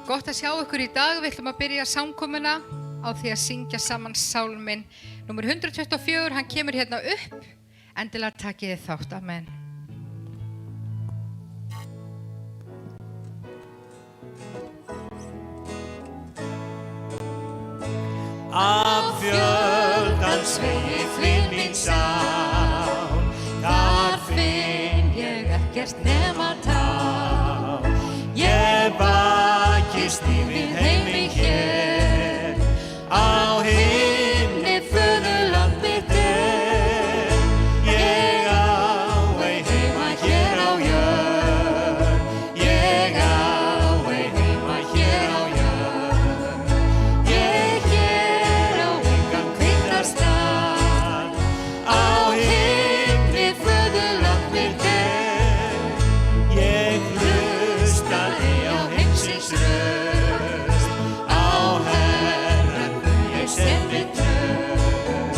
Gott að sjá ykkur í dag. Við ætlum að byrja samkomuna á því að syngja saman sálminn númer 124. Hann kemur hérna upp. Endilega takið þið þátt. Amen. Af fjöldans sveiflir mín sál, þar finn ég ekkert nema tár. Ég vakist yfir heimi hér, á himni föðurland mitt er. Ég á ei heima hér á jörð, ég á ei heima hér á jörð. Ég hér á engan hvíldarstað, á himni föðurland mitt er. Ég hlusta ei á heimsins röst, á Herrann ég sendi tröst.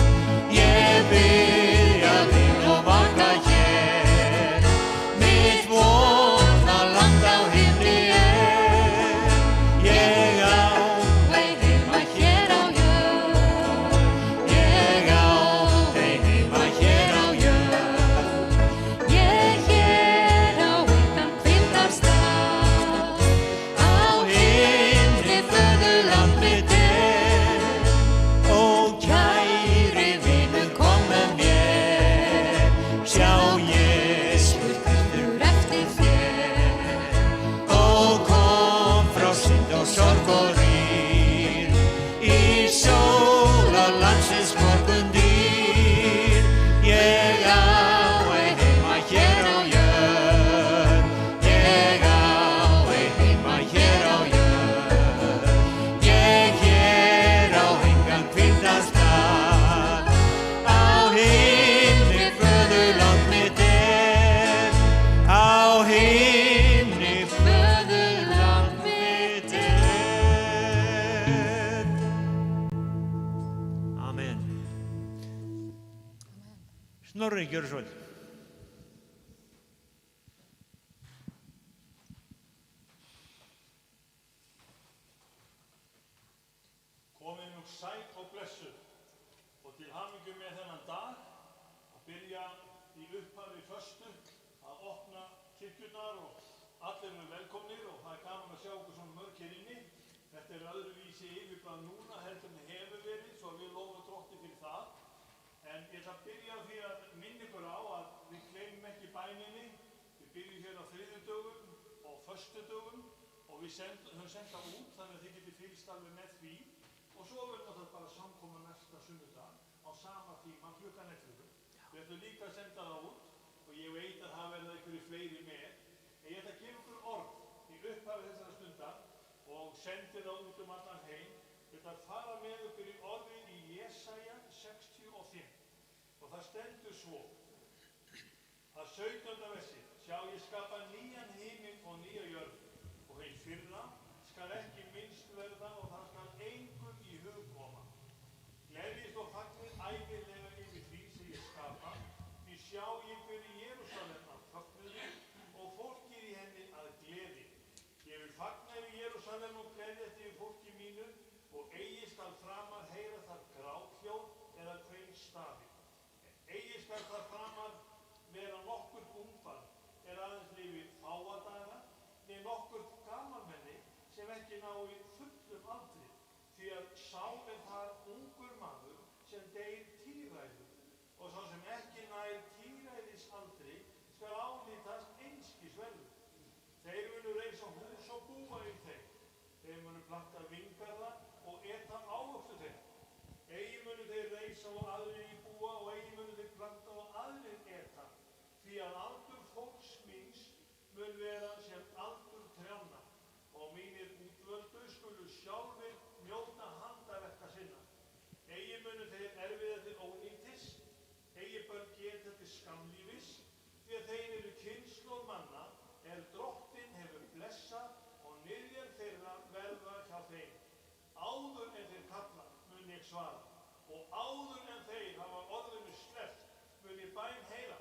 Ég byrja þig og vaka hér, mitt vonaland á himni er. Ég á ei heima hér á jörð, ég á ei heima hér á jörð. Ég hér á engan hvíldarstað, á himni föðurland mitt er. Ó kæri vinur, kom með mér, sjá Jesús bíður eftir þér. Ó kom frá synd og sorg og rýr, í sólarlandsins morgundýr. Ég á ei heima hér á jörð, ég á ei heima hér á jörð. Ég hér á engan hvíldarstað, á himni föðurland mitt er. Á himni föðurland mitt er. Amen. Snorri, gjörðu svo vel. Komið nú sæl og blessuð og til hamingju með þennan dag að byrja í upphafi föstu að opna kirkjurnar og allir eru velkomnir og það er gaman að sjá okkur svona mörg hér inni. Þetta er öðruvísi yfirbragð núna heldur en hefur verið, svo við lofum Drottni fyrir það. En ég ætla að byrja á því að minna ykkur á að við gleymum ekki bæninni. Við byrjum hér á þriðjudögum og föstudögum og við höfum sendt það út þannig að þið getið fylgst alveg með því. Og svo verður náttúrulega bara samkoma næsta sunnudag á sama tíma klukkan 11. Við ætlum líka að senda það út og ég veit að það verða einhverjir fleiri með. En ég ætla að gefa ykkur orð í upphafi þessara stundar og sendi það út allan heim. Ég ætla að fara með ykkur í orðið í Jesaja 65. Og það stendur svo að 17. versi: Sjá, ég skapa nýjan himinn og nýja jörð, og hið fyrra skal ekki minnst verða og það skal engum í hug koma. Gleðjist og fagnið ægilega yfir því sem ég skapa, því sjá, ég byrði Jerúsalem að fögnuði og fólkið í henni að gleði. Ég vil fagna yfir Jerúsalem og gleðjast yfir fólki mínu, og eigi skal framar heyra þar gráthljóð eða kveinstafi. Eigi skal þar framar vera nokkurt ungbarn aðeins lifi fáa daga, né nokkurt gamalmenni sem ekki nái fullum aldri, því að sá er þar ungur maður sem deyr tíræður, og sá sem ekki nær tíræðisaldri skal álítast einskis verður. Þeir munu reisa hús og búa í þeim. Þeir munu planta víngarða og eta ávöxtu þeim. Eigi munu þeir reisa og aðrir íbúa og eigi munu þeir planta og aðrir eta, því að aldur fólks míns mun vera sem aldur trjánna, og mínir útvöldu skulu sjálfir njóta handaverka sinna. Eigi munu þeir erfiða til ónýtis, eigi börn geta til skammlífis, því að þeir eru kynslóð manna Drottinn hefur blessað og niðjar þeirra verða hjá þeim. Áður en þeir kalla mun ég svara, og áður en þeir hafa orðinu sleppt mun ég bæn heyra.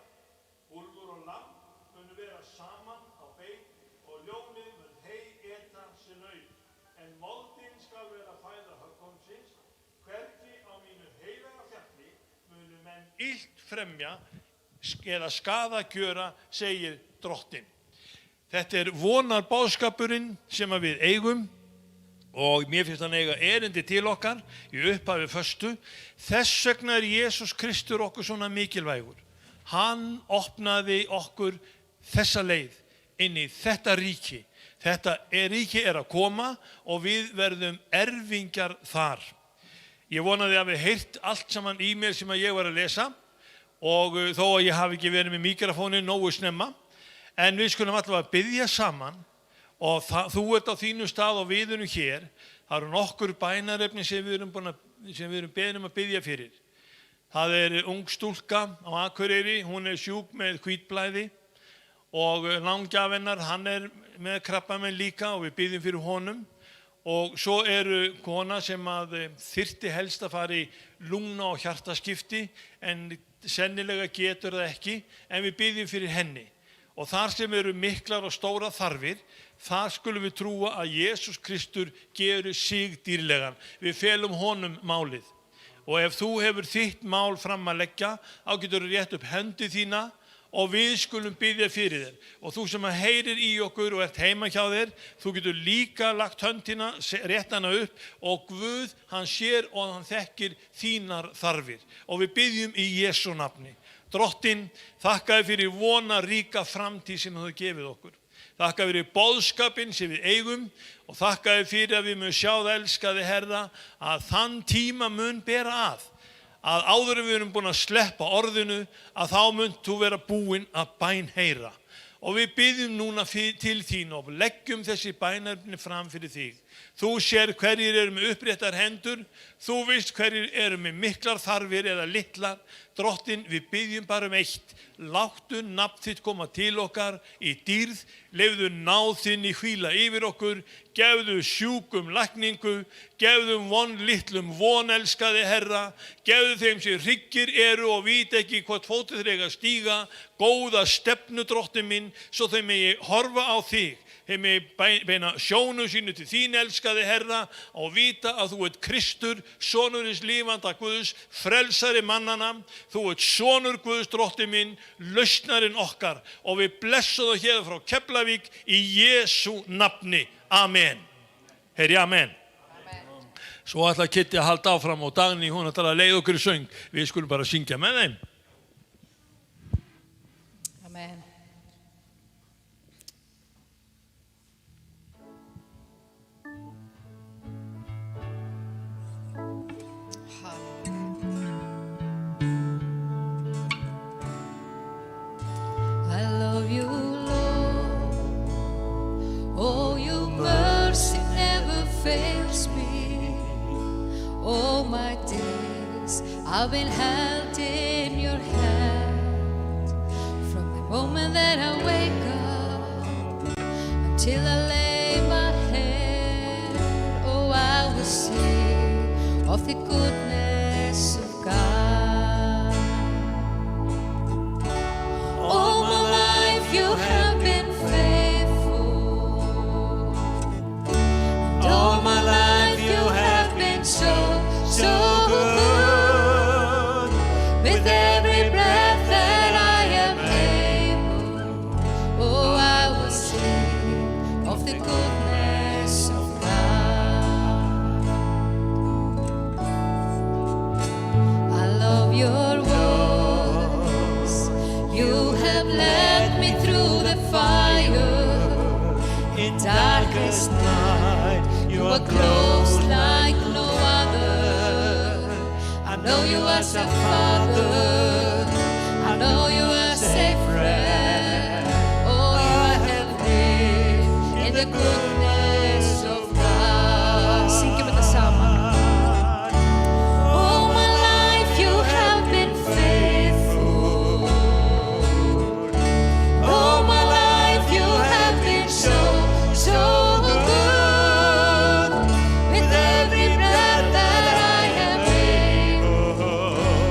Úlfur og lamb munu vera saman á beit og ljónið mun hey eta sin auð. illt fremja eða skaðagjöra, segir Drottinn. Þetta vonar boðskapurinn sem að við eigum og mér finnst hann eiga erindi til okkar í upphafi föstu. Þess vegna Jesús Kristur okkur svona mikilvægur. Hann opnaði okkur þessa leið inn í þetta ríki. Þetta ríki að koma og við verðum erfingjar þar. Ég vonaði að við heyrt allt saman í mér sem að ég var að lesa og þó að ég hafi ekki verið með mikrofónin nógu snemma. En við skulum allavega biðja saman og þú ert á þínu stað og við erum hér. Það eru nokkur bænarefni sem við erum beðin að biðja fyrir. Það ung stúlka á Akureyri, hún sjúk með hvítblæði og langgjafennar, hann með krabbamein líka og við biðjum fyrir honum. Og svo kona sem að þyrfti helst að fara í lungna- og hjartaskipti en sennilega getur það ekki, en við biðjum fyrir henni. Og þar sem miklar og stóra þarfir, þar skulum við trúa að Jesús Kristur gerir sig dýrlegan. Við felum honum málið. Og ef þú hefur þitt mál fram að leggja, þá getur þú rétt upp hendi þína og við skulum biðja fyrir þér. Og þú sem heyrir í okkur og ert heima hjá þér, þú getur líka lagt höndina, rétt hana upp og Guð, hann sér og hann þekkir þínar þarfir. Og við biðjum í Jesú nafni. Drottinn, þakka þér fyrir vonaríka framtíð sem þú gefið okkur. Þakka þér fyrir boðskapinn sem við eigum og þakka þér fyrir að við mun sjá það, elskaði Herra, að þann tíma mun bera að áður en við erum búin að sleppa orðinu, að þá munt þú vera búin að bænheyra. Og við biðjum núna til þín og leggjum þessi bænefni fram fyrir þig. Þú sér hverjir með uppréttar hendur, þú veist hverjir með miklar þarfir eða litlar. Drottinn, við biðjum bara eitt, láttu nafn þitt koma til okkar í dýrð, leyfðu náð þinni hvíla yfir okkur, gefðu sjúkum lækningu, gefðu litlum elskaði Herra, gefðu þeim sem hryggir og vita ekki hvort fótið þeir eiga að stíga, góða stefnu Drottinn minn, svo þeim megi horfa á þig. Þeim megi beina sjónu sínu til þín, elskaði Herra, og vita að þú ert Kristur, sonur hins lifanda Guðs, frelsari mannana. Þú ert sonur Guðs, Drottinn minn, lausnarinn okkar. Og við blessum það hér frá Keflavík í Jesú nafni. Amen. Heyri, amen. Svo ætla Kitty að halda áfram og Dagný, hún ætlar að leiða okkur í söng. Við skulum bara syngja með þeim. Amen. I love you, Lord. Oh, your mercy never fails me. All my days I've been held in your hand. From the moment that I wake up until I lay my head, oh, I will sing of the goodness of God. All my life you have been faithful. And all my life you have been so good. With every breath that I am able, oh, I will sing of the goodness of God. I love your voice. You have led me through the fire. In darkest night, you are close like no other. I know you as a father. I know you as a friend. Oh, I have lived in the goodness of God. Syngjum þetta saman. All my life you have been faithful. All my life you have been so good. With every breath that I am able,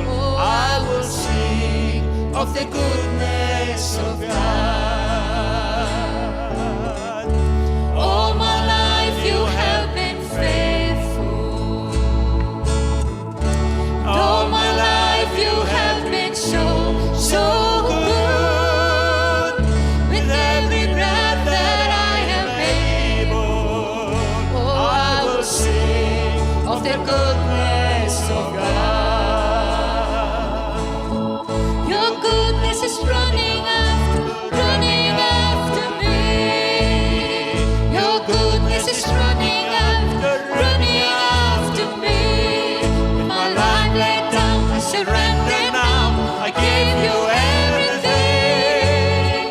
oh, I will sing of the goodness of God. All my life you have been faithful. All my life you have been goodness of God. Your goodness is running after me. Your goodness is running after me. With my life laid down, I surrender now. I give you everything.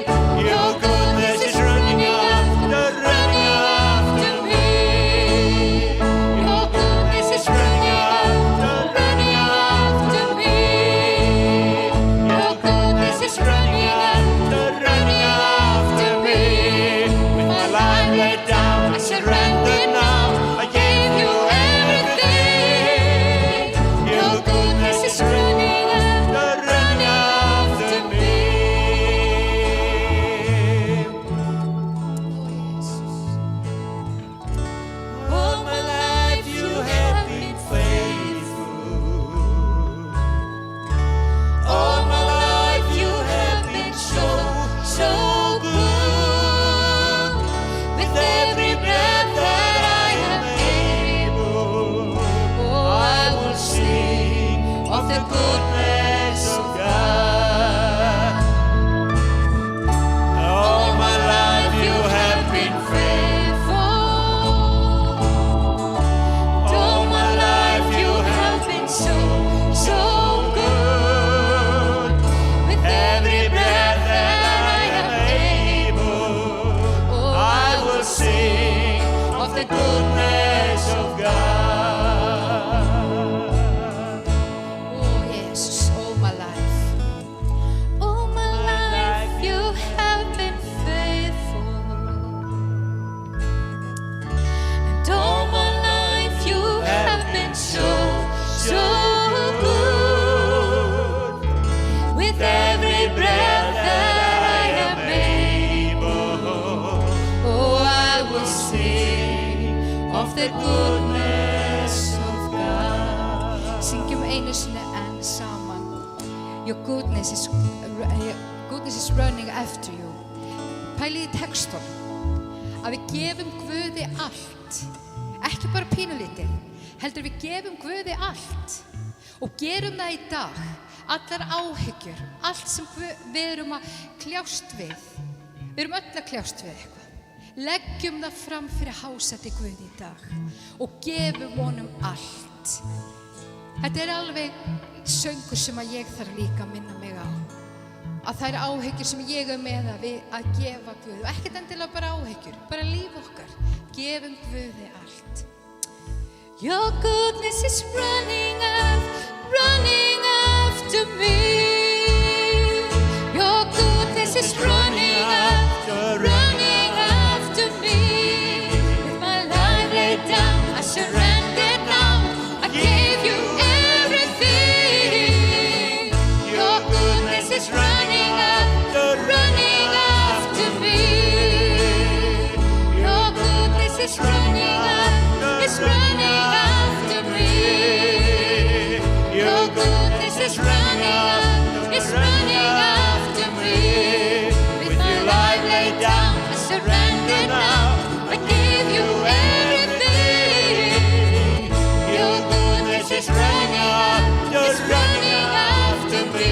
Your goodness is running after me. Your goodness is running after me. Your goodness is running after me. With my life laid down, I surrender now. I give you everything. Your goodness is running after me. All my life you have been faithful. All my life you have been so good. With every breath that I am able, oh, I will sing of the goodness of God. All my life you have been faithful. All my life you have been so good. With every breath that I am able, oh, I will sing of the goodness of God. Oh, Jesus, all my life. All my life you have been faithful. And all my life you have been so good. With every breath that I am able, oh, I will sing of the goodness of God. Syngjum einu sinni enn saman. Your goodness is running after you. Pælið í textunum. Að við gefum Guði allt. Ekki bara pínulítið. Heldur við gefum Guði allt. Og gerum það í dag. Allar áhyggjur. Allt sem við erum að kljást við. Við erum öll að kljást við eitthvað. Leggjum það fram fyrir hásæti Guði í dag. Og gefum honum allt. Þetta alveg söngur sem að ég þarf líka að minna mig á. Að það áhyggjur sem ég með að gefa Guði. Og ekkert endilega bara áhyggjur, bara líf okkar. Gefum Guði allt. Your goodness is running after me. Your goodness is running after me. With my life laid down, I surrender now. I give you everything. Your goodness is running after me. Your goodness is running after me. Your goodness is running after me. With my life laid down, I surrender now. I give you everything. Your goodness is running after me.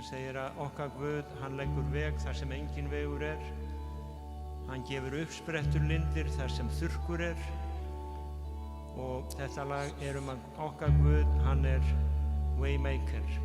Það segir að okkar Guð, hann leggur veg þar sem engin vegur er. Hann gefur uppsprettur lindir þar sem þurrkur er. Og þetta lag er að okkar Guð, hann er Waymaker.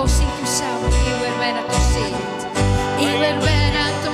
Oh, syngjum saman, ég verð að þú sitt. Ég verð að þú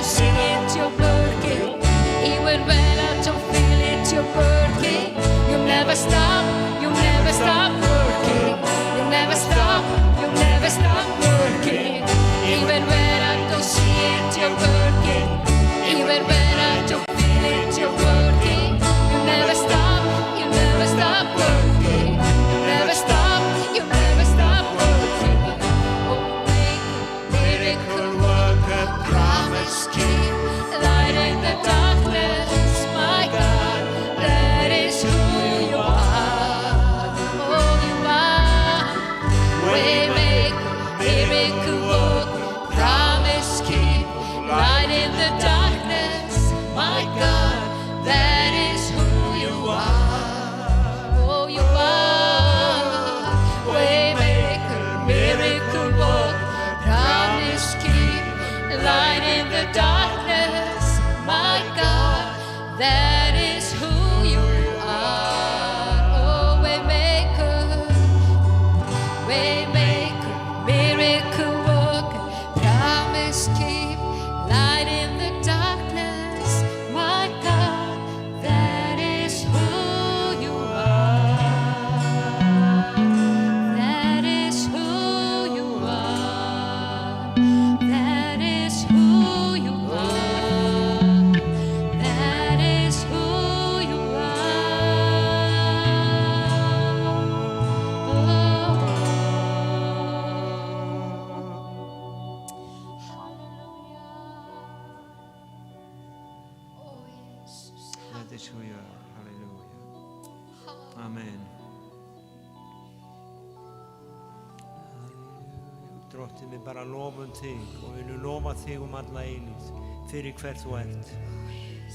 Drottinn, við bara lofum þig og við viljum lofa þig alla eilíð fyrir hver þú ert.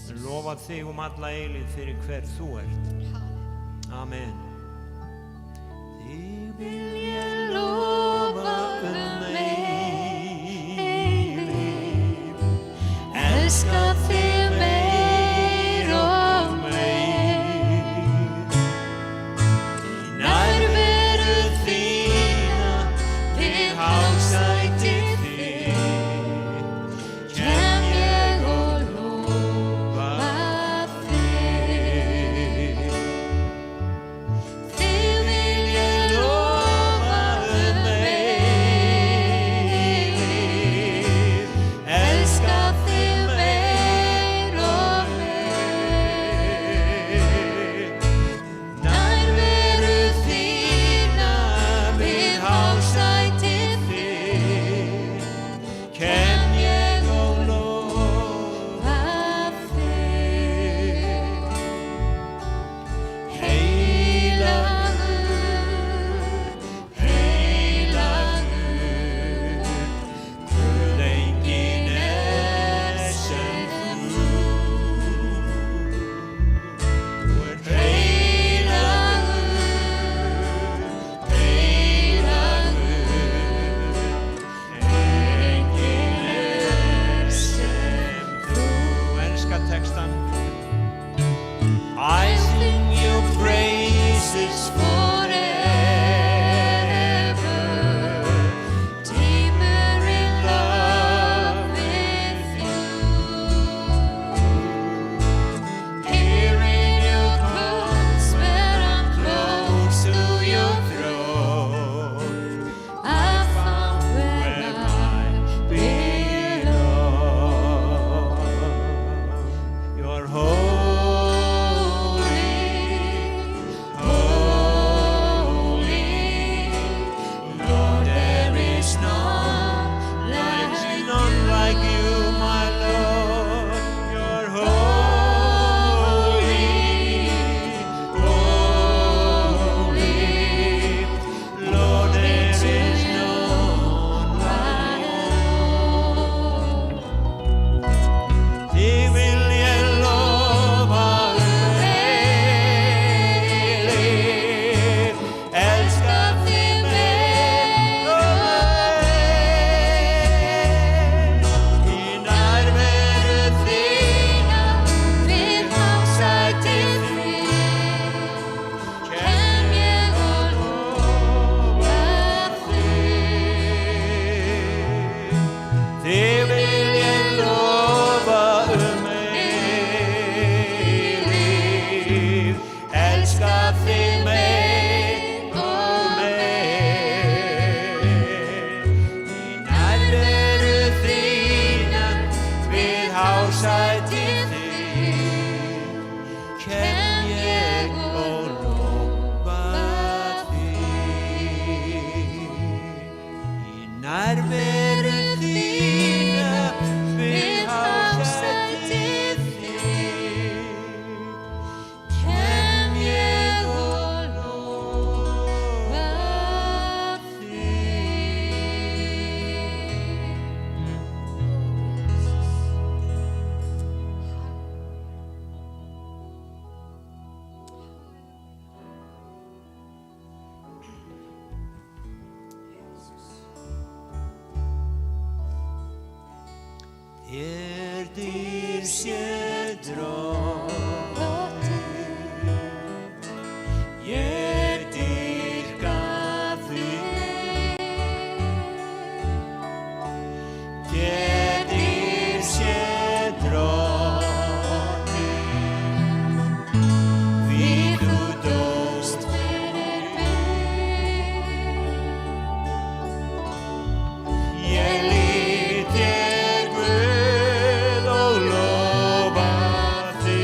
Við lofa þig alla eilíð fyrir hver þú ert. Amen. Þig vil ég lofa eilíð, elska þig meir og meir. Í nærveru þína við hásætið þitt kem ég og lofa þig. Þig vil ég lofa eilíð, elska þig meir og meir. Nærveru þína við hásætið þitt kem ég og lofa þig. Heilagur, heilagur, Guð enginn sem þú. Þú ert heilagur, heilagur, enginn sem þú. Elska textan. I sing your praises forever, deeper in love with you. Here in your courts where I'm close to your throne, I found where I belong. You're holy, holy, Lord, there is none like you, my Lord. You're holy, holy, Lord, there is none like you. Þig vil ég lofa eilíð, elska þig meir og meir. Í nærveru þína við hásætið þitt kem ég og lofa þig. Þig vil ég lofa eilíð, elska þig meir og meir. Í nærveru þína við hásætið þitt kem ég og lofa þig. Í nærveru þína við hásætið þitt kem ég og lofa þér dýr sé Drottinn, ég dýrka þig. Þér dýr sé Drottinn, því þú dóst fyrir mig. Ég lít þér Guð og lofa þig.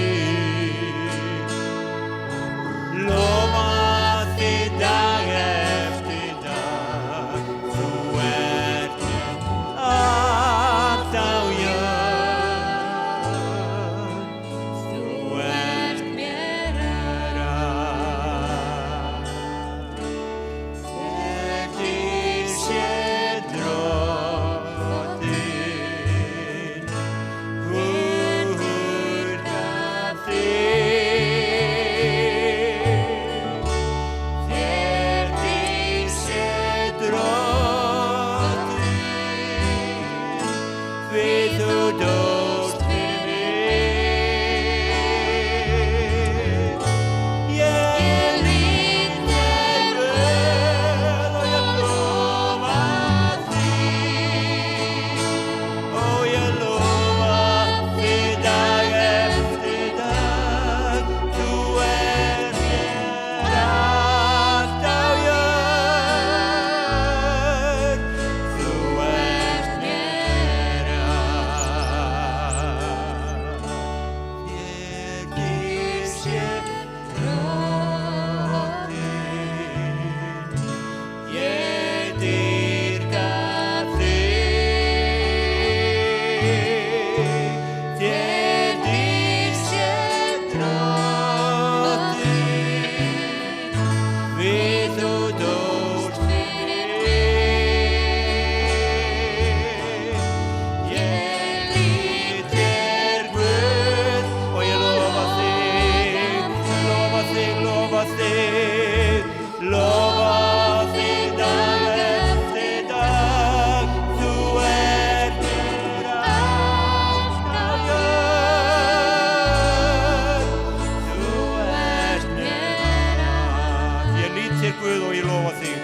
Ég lít þér Guð og ég lofa þig.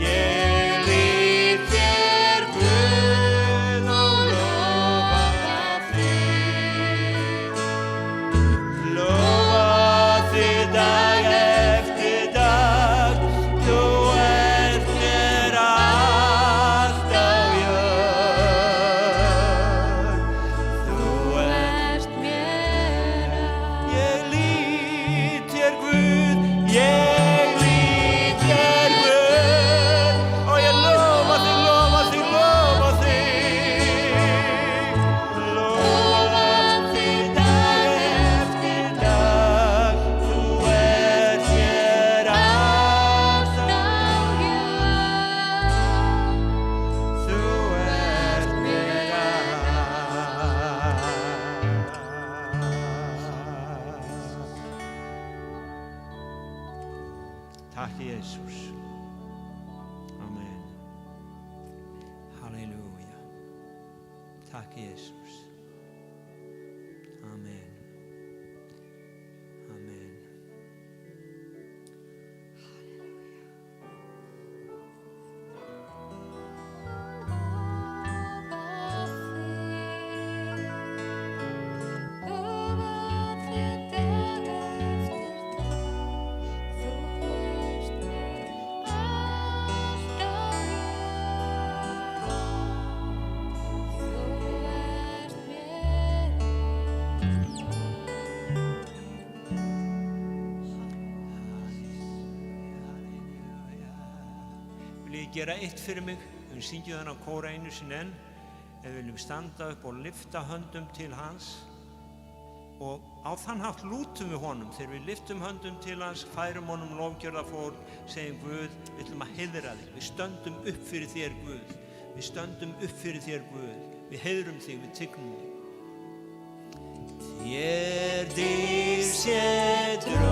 Ég lít þér Guð og lofa þig. Lofa þig dag eftir dag, þú ert mér allt á jörð. Þú ert mér allt. Ég lít þér Guð, ég lít þér Guð og ég lofa þig, lofa þig, lofa þig. Lofa þig dag eftir dag, þú ert mér allt á jörð. Þú ert mér allt. Takk Jesús. Amen. Halleluja. Takk Jesús. Amen. Amen. Vil ég gera eitt fyrir mig, við syngjum þennan kóra einu sinni enn, við viljum standa upp og lyfta höndum til hans og á þann hátt lútum við honum. Þegar við lyftum höndum til hans, færum honum lofgjörðarfórn, segjum Guð, við ætlum að heiðra þig, við stöndum upp fyrir þér Guð, við stöndum upp fyrir þér Guð, við heiðrum þig, við tignum þig. Þér dýr sé drottinn,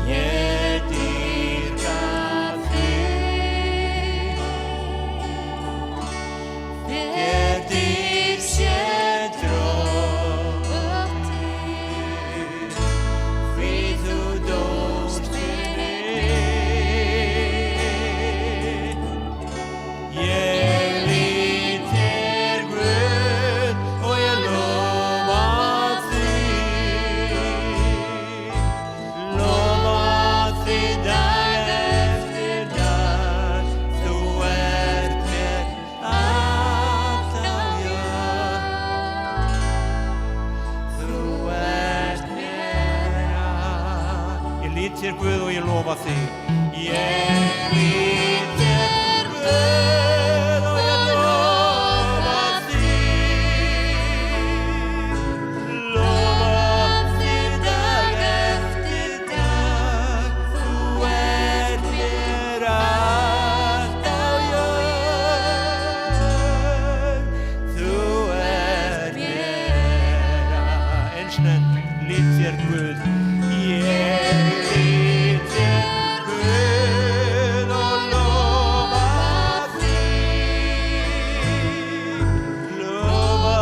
ég dýrka þig. Þér dýr sé drottinn, því þú dóst fyrir mig. Ég lít þér Guð og ég lofa þig. Lofa þig dag eftir dag, þú ert mér allt á jörð. Þú ert mér allt. Ég lít þér Guð og ég lofa þig. Ég lít þér Guð og ég lofa þig. Lofa þig dag eftir dag, þú ert mér allt á jörð. Þú ert mér allt. Eins og enn, lít þér Guð. Ég lít þér Guð og lofa þig. Lofa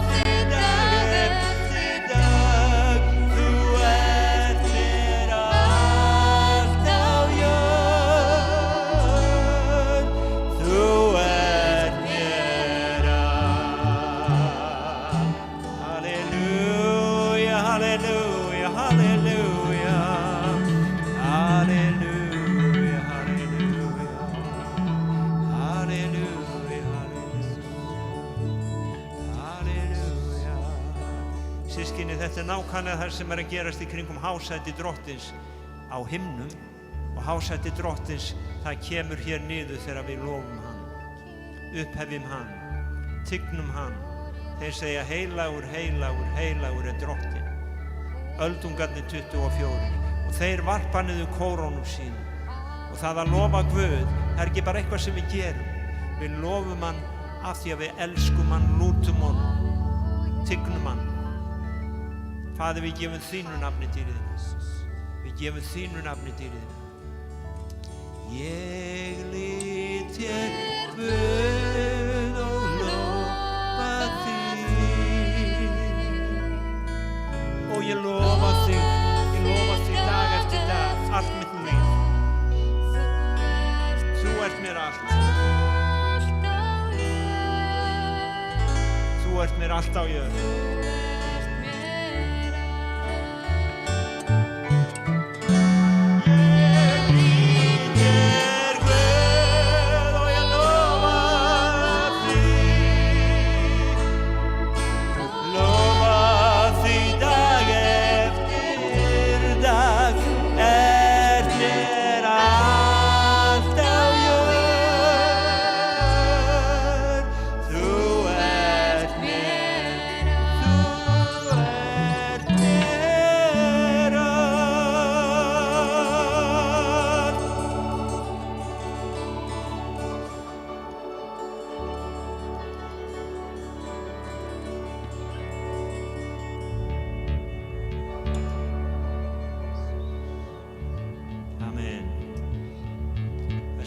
þig dag eftir dag, þú ert mér allt á jörð. Þú ert mér allt. Halleluja, halleluja, halleluja. Halleluja, halleluja. Halleluja, halleluja. Systkini, þetta er nákvæmlega það sem er að gerast í kringum hásæti Drottins á himnum og hásæti Drottins, það kemur hér niður þegar við lofum hann, upphefjum hann, tignum hann. Þeir segja heilagur, heilagur, heilagur er Drottinn. Öldungarnir 24 og þeir varpa niður kórónum sínum. Og það að lofa Guð, það er ekki bara eitthvað sem við gerum. Við lofum hann af því að við elskum hann, lútum honum, tignum hann. Faðir, við gefum þínu nafni dýrðina. Við gefum þínu nafni dýrðina. Ég lít þér Guð og lofa þig. Og ég lofa þig. allt á jörð.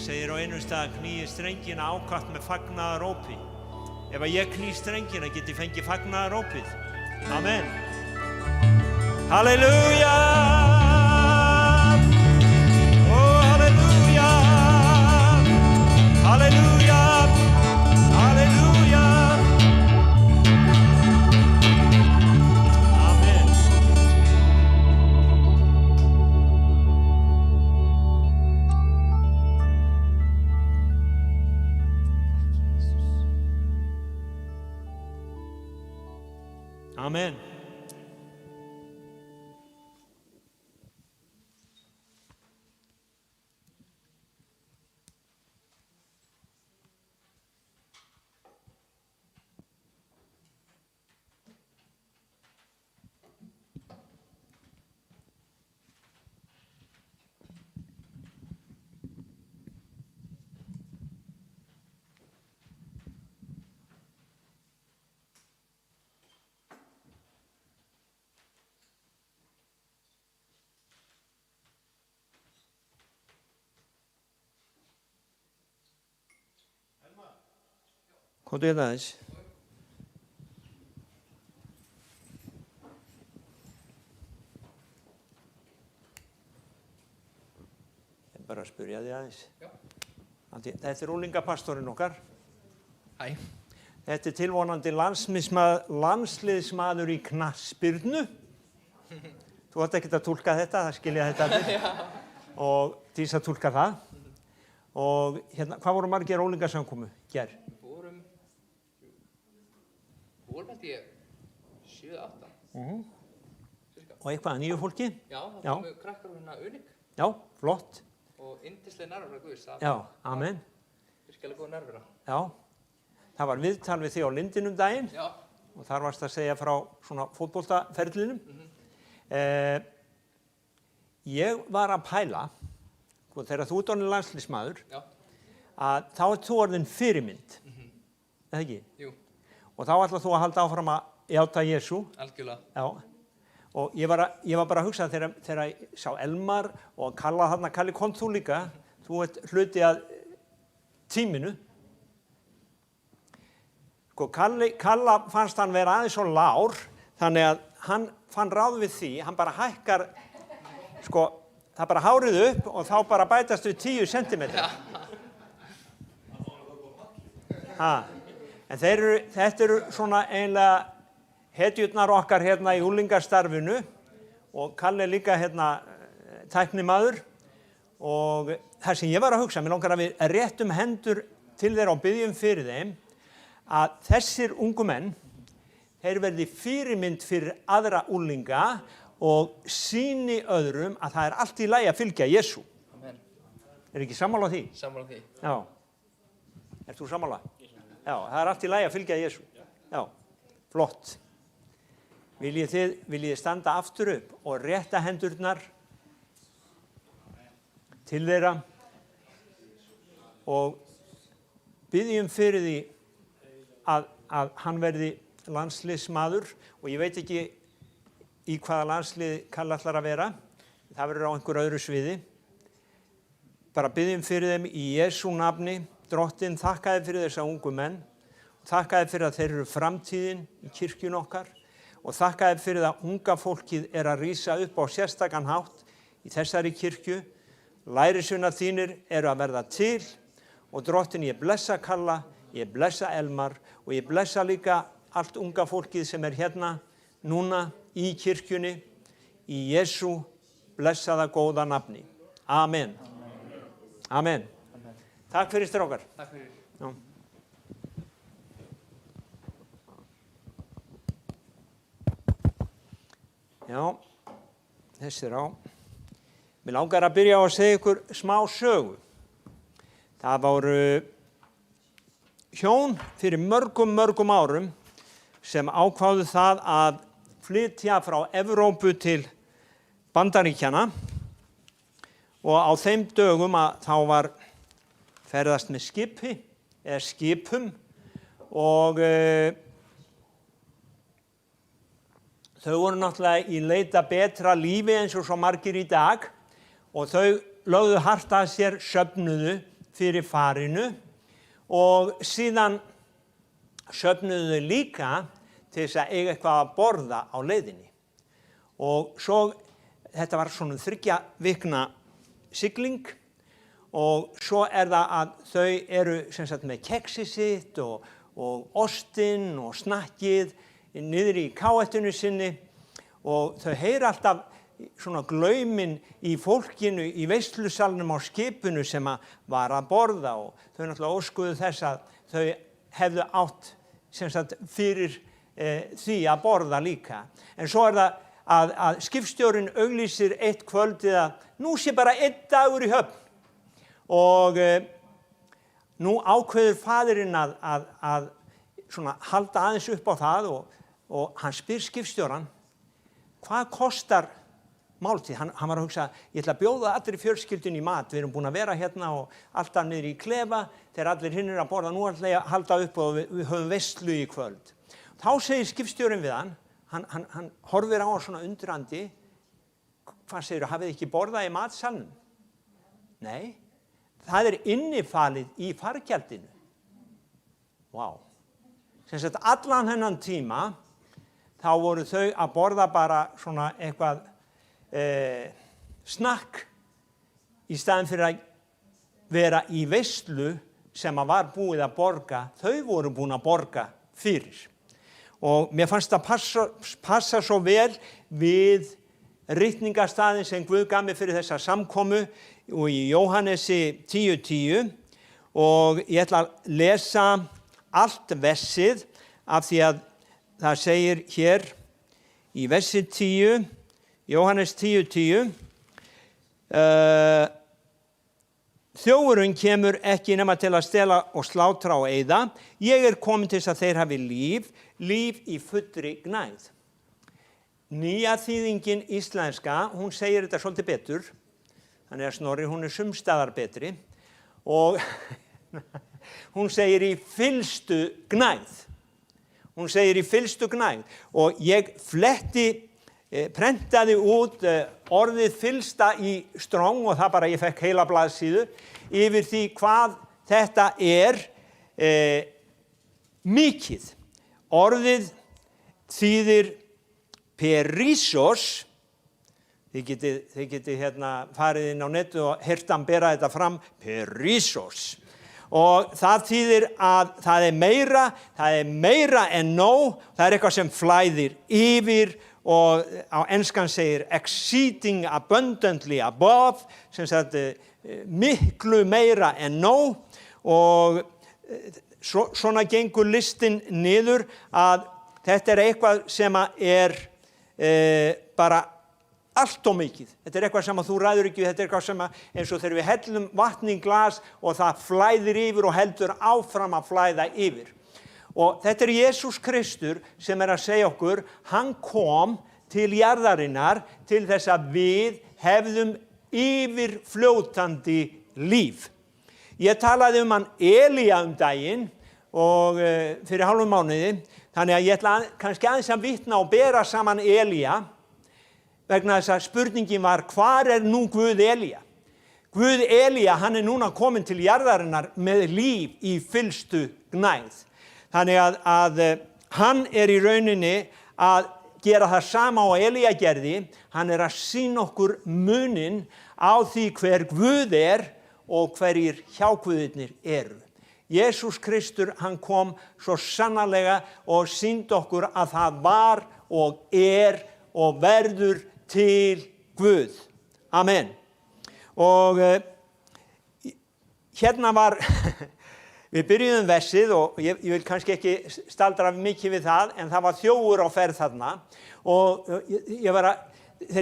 Segir á einum stað að knýi strengina ákaft með fagnaðarópi. Ef að ég knýi strengina get ég fengið fagnaðarópið. Amen. Halleluja! Ó, halleluja! Halleluja! Halleluja! Amen. Amen. Komdu hérna aðeins. Ég er bara að spyrja þig aðeins. Já. Þetta er unglingapastorinn okkar. Hæ. Þetta er tilvonandi landsliðsmaður í knattspyrnu. Þú átt ekkert að túlka þetta, það skilja þetta allir. Og Dísa túlkar það. Og hérna, hvað voru margir unglingasamkomu ger? Vorum held ég 7-8. Og eitthvað að nýju fólki? Já, það Já. komu krakkar úr hérna Unik Já, flott. og yndislega nærvera frá Guðs. Já, amen. Virkilega góð nærvera. Já, það var viðtal við þig á Lindinum daginn Já. og þar varst að segja frá svona fótboltaferlinum. Ég var að pæla, þegar þú ert orðinn landsliðsmaður, Já. að þá ert þú orðinn fyrirmynd, eða ekki? Jú, Og þá ætlar þú að halda áfram að játa Jesú. algjörlega. Já. Og ég var bara að hugsa þegar ég sá Elmar og Kalla þarna, Kalli, kom þú líka, þú ert hluti að tíminu. Sko, Kalla fannst hann vera aðeins svo lár, þannig að hann fann ráð við því, hann bara hækkar, sko, það bara hárið upp og þá bara bætast við 10 sentimetra. En þetta eru svona einlega hetjurnar okkar hérna í unglingastarfinu og Kalli líka hérna tæknimaður og það sem ég var að hugsa, mér langar að við réttum hendur til þeirra og byggjum fyrir þeim að þessir ungu menn, þeir verði fyrirmynd fyrir aðra unglinga og sýni öðrum að það er allt í lagi að fylgja Jesú. Amen. Er ekki sammála því? Sammála því. Já. Ert þú sammála? Já, það er allt í lagi að fylgja Jesú. Já, flott. Viljið þið standa aftur upp og rétta hendurnar til þeirra og byggjum fyrir því að hann verði landsliðsmaður og ég veit ekki í hvaða landslið Kalli ætlar að vera. Það verður á einhver öðru sviði. Bara byggjum fyrir þeim í Jesú nafni. Drottinn, þakkaði fyrir þessa ungu menn, þakkaði fyrir að þeir eru framtíðin í kirkjun okkar og þakkaði fyrir að unga fólkið er að rísa upp á sérstakan hátt í þessari kirkju. Lærisveinar þínir eru að verða til og Drottinn, ég blessa Kalla, ég blessa Elmar og ég blessa líka allt unga fólkið sem hérna núna í kirkjunni, í Jesú blessaða góða nafni. Amen. Amen. Takk fyrir strákar. Takk fyrir. Já. Já, þessi á. Mér langar að byrja á að segja ykkur smá sögu. Það voru hjón fyrir mörgum árum sem ákváðu það að flytja frá Evrópu til Bandaríkjanna og á þeim dögum að þá var ferðast með skipi eða skipum og þau voru náttúrulega í leita betra lífi eins og svo margir í dag og þau lögðu hart að sér, söfnuðu fyrir farinu og síðan söfnuðu þau líka til þess að eiga eitthvað að borða á leiðinni. Og svo, þetta var svona 3 vikna sigling og svo það að þau eru sem sagt með keksi sitt og ostinn og snakkið niður í káettinu sinni og þau heyra alltaf svona glauminn í fólkinu í veislusalnum á skipinu sem var að borða og þau náttúrulega óskuðu þess að þau hefðu átt sem sagt fyrir því að borða líka. En svo það að skipstjórinn auglýsir eitt kvöldið að nú sé bara 1 dagur í höfn og nú ákveður faðirinn að svona halda aðeins upp á það og hann spyr skipstjóran hvað kostar máltíð. Hann var að hugsa, ég ætla að bjóða allir í fjölskyldunni í mat, við erum búin að vera hérna og alltaf niður í klefa, þegar allir hinn að borða, nú ætla ég að halda upp og við höfum veislu í kvöld. Þá segir skipstjórinn við hann horfir á svona undrandi, hvað segirðu, hafið ekki borðað í matsalnum? Nei, það innifalið í fargjaldinu. Vá. Sem sagt allan hennan tíma, þá voru þau að borða bara svona eitthvað snakk í staðinn fyrir að vera í veislu sem var búið að borga, þau voru búin að borga fyrir. Og mér fannst það passa svo vel við ritningarstaðinn sem Guð gaf mér fyrir þessa samkomu og í Jóhannesi 10:10 og ég ætla að lesa allt versið af því að það segir hér í versi 10, Jóhannes 10:10 Þjófurinn kemur ekki nema til að stela og slátra og eyða. Ég komin til þess að þeir hafi líf í fullri gnægð. Nýja þýðingin íslenska, hún segir þetta svolítið betur. Þannig að Snorri, hún sumstaðar betri. Og hún segir í fyllstu gnægð. Hún segir í fyllstu gnægð. Og ég prentaði út orðið fyllsta í Strong og það bara ég fekk heila blaðsíðu yfir því hvað þetta mikið. Orðið þýðir perissos. Þið getið farið inn á netu og heyrt hann bera þetta fram, perissos. Og það þýðir að það meira en nóg, það eitthvað sem flæðir yfir og á enskan segir exceeding abundantly above, sem sagt miklu meira en nóg og svona gengur listin niður að þetta eitthvað sem bara allt og mikið. Þetta eitthvað sem þú ræður ekki, þetta eitthvað sem eins og þegar við hellum vatn í glas og það flæðir yfir og heldur áfram að flæða yfir. Og þetta Jesús Kristur sem að segja okkur, hann kom til jarðarinnar til þess að við hefðum yfirfljótandi líf. Ég talaði hann Elía daginn og fyrir hálfum mánuði, þannig að ég ætla kannski aðeins að vitna og bera saman Elía vegna þess að spurningin var, hvar nú Guð Elía? Guð Elía, hann núna komin til jarðarinnar með líf í fyllstu gnægð. Þannig að hann í rauninni að gera það sama og Elía gerði, hann að sýna okkur muninn á því hver Guð og hverjir hjáguðirnir eru. Jesús Kristur, hann kom svo sannarlega og sýndi okkur að það var og verður til Guð. Amen. Og hérna var, við byrjuðum versið og ég vil kannski ekki staldra mikið við það, en það var þjófur á ferð þarna og þegar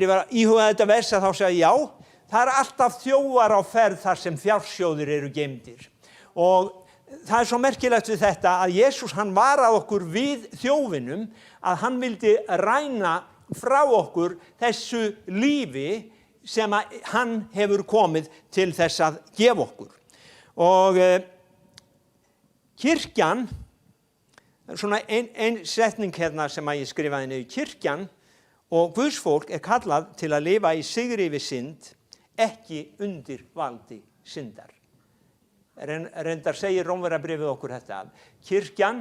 ég var að íhuga þetta vers þá sagði já, það er alltaf þjófar á ferð þar sem fjársjóðir eru geymdir. Og það er svo merkilegt við þetta að Jesús hann varaði okkur við þjófinum að hann vildi ræna frá okkur þessu lífi sem hann hefur komið til þess að gefa okkur. Og kirkjan, svona ein setning hérna sem að ég skrifaði niður, kirkjan og Guðsfólk kallað til að lifa í sigri við synd, ekki undir valdi syndar. Reyndar segir Rómverjabréfið okkur þetta að kirkjan,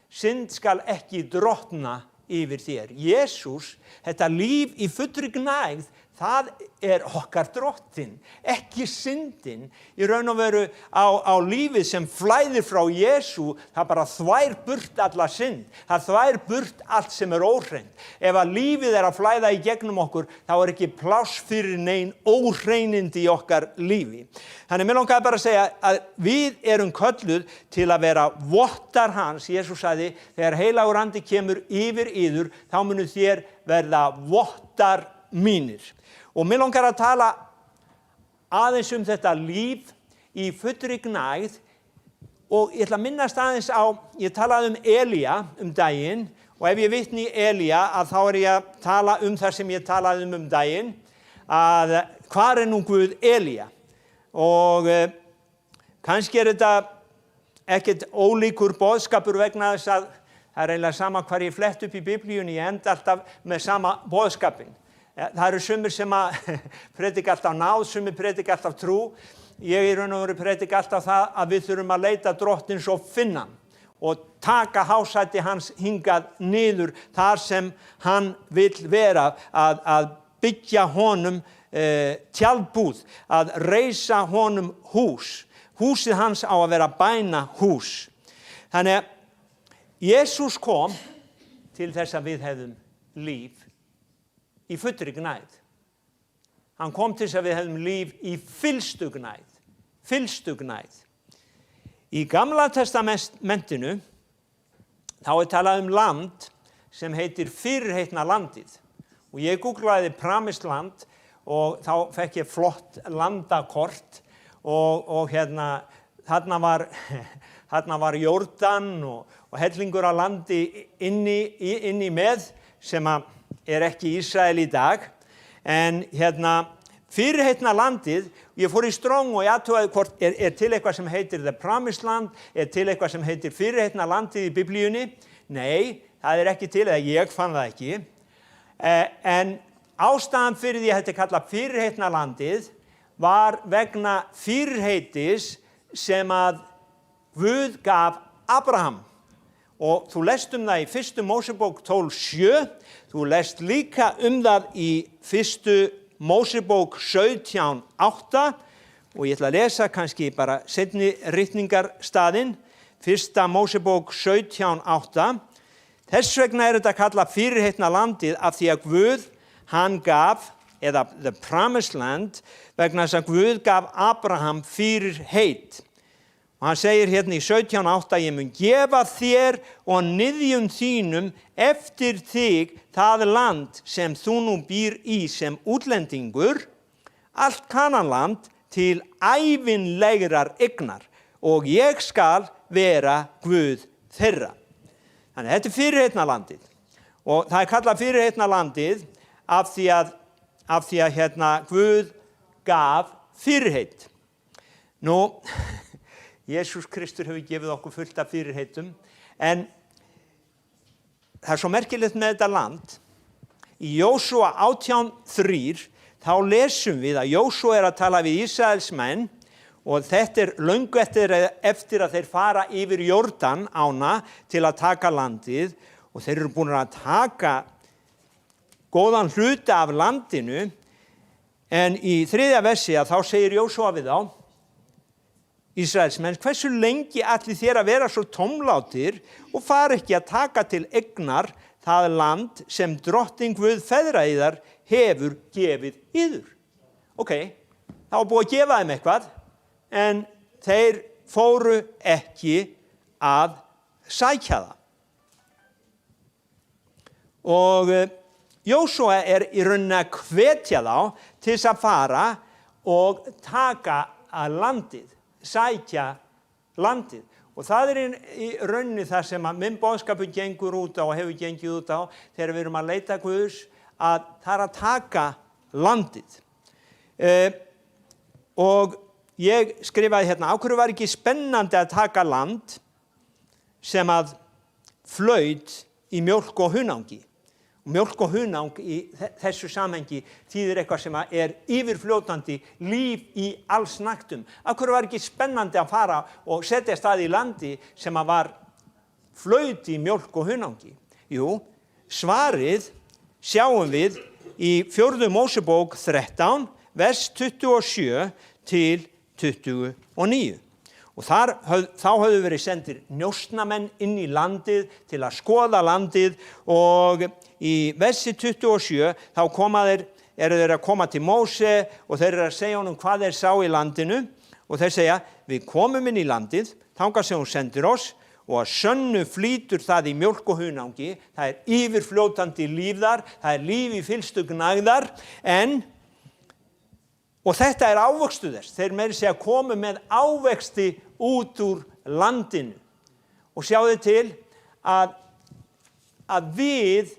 synd skal ekki drottna yfir þér. Jesús, þetta líf í fullri gnægð, það er okkar drottin, ekki syndin. Í raun og veru á lífið sem flæðir frá Jesú, það bara þvær burt alla synd. Það þvær burt allt sem er óhreint. Ef að lífið er að flæða í gegnum okkur, þá er ekki pláss fyrir nein óhreinindi í okkar lífi. Þannig mér langaði bara að segja að við erum kölluð til að vera vottar hans. Jesús sagði, þegar heilagur andi kemur yfir yður, þá munu þér verða vottar mínir. Og mér langar að tala aðeins þetta líf í fullri gnægð og ég ætla að minnast aðeins á, ég talaði Elía daginn og ef ég vitni í Elía að þá ég að tala það sem ég talaði daginn, að hvar nú Guð Elía? Og kannski þetta ekkert ólíkur boðskapur vegna þess að það er eiginlega sama hvar ég flett upp í Biblíunni, ég enda alltaf með sama boðskapin. Það eru sumir sem að predika alltaf náð, sumir predika alltaf trú. Ég í raun og veru predika alltaf það að við þurfum að leita drottins og finna hann og taka hásæti hans hingað niður þar sem hann vill vera, að byggja honum tjaldbúð, að reisa honum hús. Húsið hans á að vera bænahús. Þannig að Jesús kom til þess að við hefðum líf í fullri gnægð. Hann kom til þess að við hefðum líf í fyllstu gnægð. Í Gamla testamentinu þá talað land sem heitir fyrirheitna landið. Og ég googlaði Promised Land og þá fekk ég flott landakort og hérna þarna var Jórdan og hellingur af landi inni með sem að ekki Ísrael í dag, en hérna fyrirheitna landið, ég fór í Strong og ég athugaði hvort til eitthvað sem heitir The Promised Land, til eitthvað sem heitir fyrirheitna landið í Biblíunni. Nei, það ekki til, eða ég fann það ekki. En ástæðan fyrir því að þetta kallað fyrirheitna landið var vegna fyrirheitis sem að Guð gaf Abraham. Og þú lest það í 1. Mósebók 12:7, þú lest líka það í 1. Mósebók 17:8 og ég ætla að lesa kannski bara seinni ritningarstaðinn, 1. Mósebók 17:8. Þess vegna þetta kallað fyrirheitna landið af því að Guð, hann gaf, eða the promised land, vegna þess að Guð gaf Abraham fyrirheit. Og hann segir hérna í 17:8, ég mun gefa þér og niðjum þínum eftir þig það land sem þú nú býr í sem útlendingur, allt Kanaanland til ævinlegrar eignar og ég skal vera Guð þeirra. Þannig þetta fyrirheitna landið. Og það kallað fyrirheitna landið af því að hérna Guð gaf fyrirheit. Nú, Jesús Kristur hefur gefið okkur fullt af fyrirheitum, en það svo merkilegt með þetta land. Í Jósúa 18:3 þá lesum við að Jósúa að tala við Ísraels menn og þetta löngu eftir að þeir fara yfir Jórdan ána til að taka landið og þeir eru búin að taka góðan hluta af landinu, en í 3. versi þá segir Jósúa við þá, Ísraelsmenn, hversu lengi ætlið þér að vera svo tómlátir og fara ekki að taka til eignar það land sem drottning Guð feðra yðar hefur gefið yður. Ok, það var búið að gefa þeim eitthvað, en þeir fóru ekki að sækja það. Og Jósúa í rauninni að hvetja þá til þess að fara og taka að landið, sækja landið. Og það í rauninni það sem að minn boðskapur gengur út á og hefur gengið út á þegar við erum að leita Guðs, að það að taka landið. Og ég skrifaði hérna, á hverju var ekki spennandi að taka land sem að flaut í mjólk og hunangi. Mjólk og hunang í þessu samhengi þýðir eitthvað sem er yfirfljótandi líf í allsnægtum. Af hverju var ekki spennandi að fara og setja stað í landi sem var flaut í mjólk og hunangi? Jú, svarið sjáum við í 4. Mósebók 13, vers 27 til 29. Og þá höfðu verið sendir njósnamenn inn í landið til að skoða landið og í versi 27 þá eru þeir að koma til Móse og þeir eru að segja honum hvað þeir sá í landinu og þeir segja, við komum inn í landið, þangað sem hún sendir oss og að sönnu flýtur það í mjólk og hunangi, það er yfirfljótandi líf þar, það er líf í fyllstu gnægðar, og þetta er ávöxtu þess. Þeir meira segja komu með ávexti út úr landinu. Og sjáðu til að við,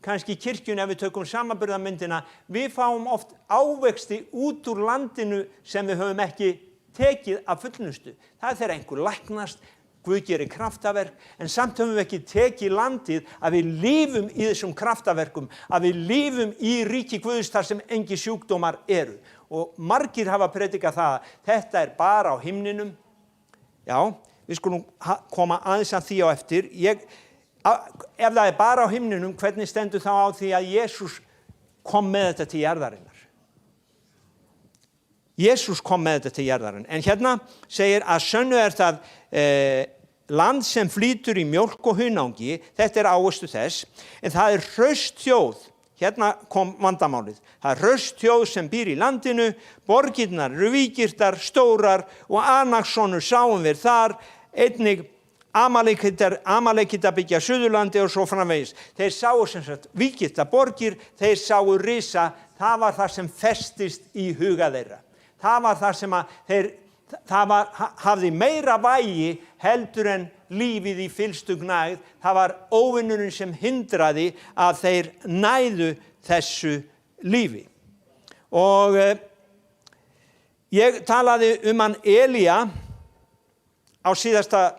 kannski í kirkjunni ef við tökum samanburðarmyndina, við fáum oft ávexti út úr landinu sem við höfum ekki tekið af fullnustu. Það er þegar einhver læknast, Guð gerir kraftaverk, en samt höfum við ekki tekið landið að við lifum í þessum kraftaverkum, að við lifum í ríki Guðs þar sem engi sjúkdómar eru. Og margir hafa predikað það, þetta er bara á himninum. Já, við skulum koma aðeins að því á eftir. Ef það er bara á himninum, hvernig stendur þá á því að Jesús kom með þetta til jarðarinnar? Jesús kom með þetta til jarðarinnar. En hérna segir að sönnu er það land sem flýtur í mjólk og hunangi, þetta er ávöxtu þess, en það er hraust þjóð. Hérna kom vandamálið. Það er hraust þjóð sem býr í landinu, borgirnar eru vígirtar, stórar og Anaksonur sáum við þar, einnig Amalekita byggja Suðurlandi og svo framvegis. Þeir sáu sem sagt vígirta borgir, þeir sáu risa, það var það sem festist í huga þeirra. Það var það sem hafði meira vægi heldur en lífið í fyllstu gnægð. Það var óvinnurinn sem hindraði að þeir næðu þessu lífi. Og ég talaði hann Elía á síðasta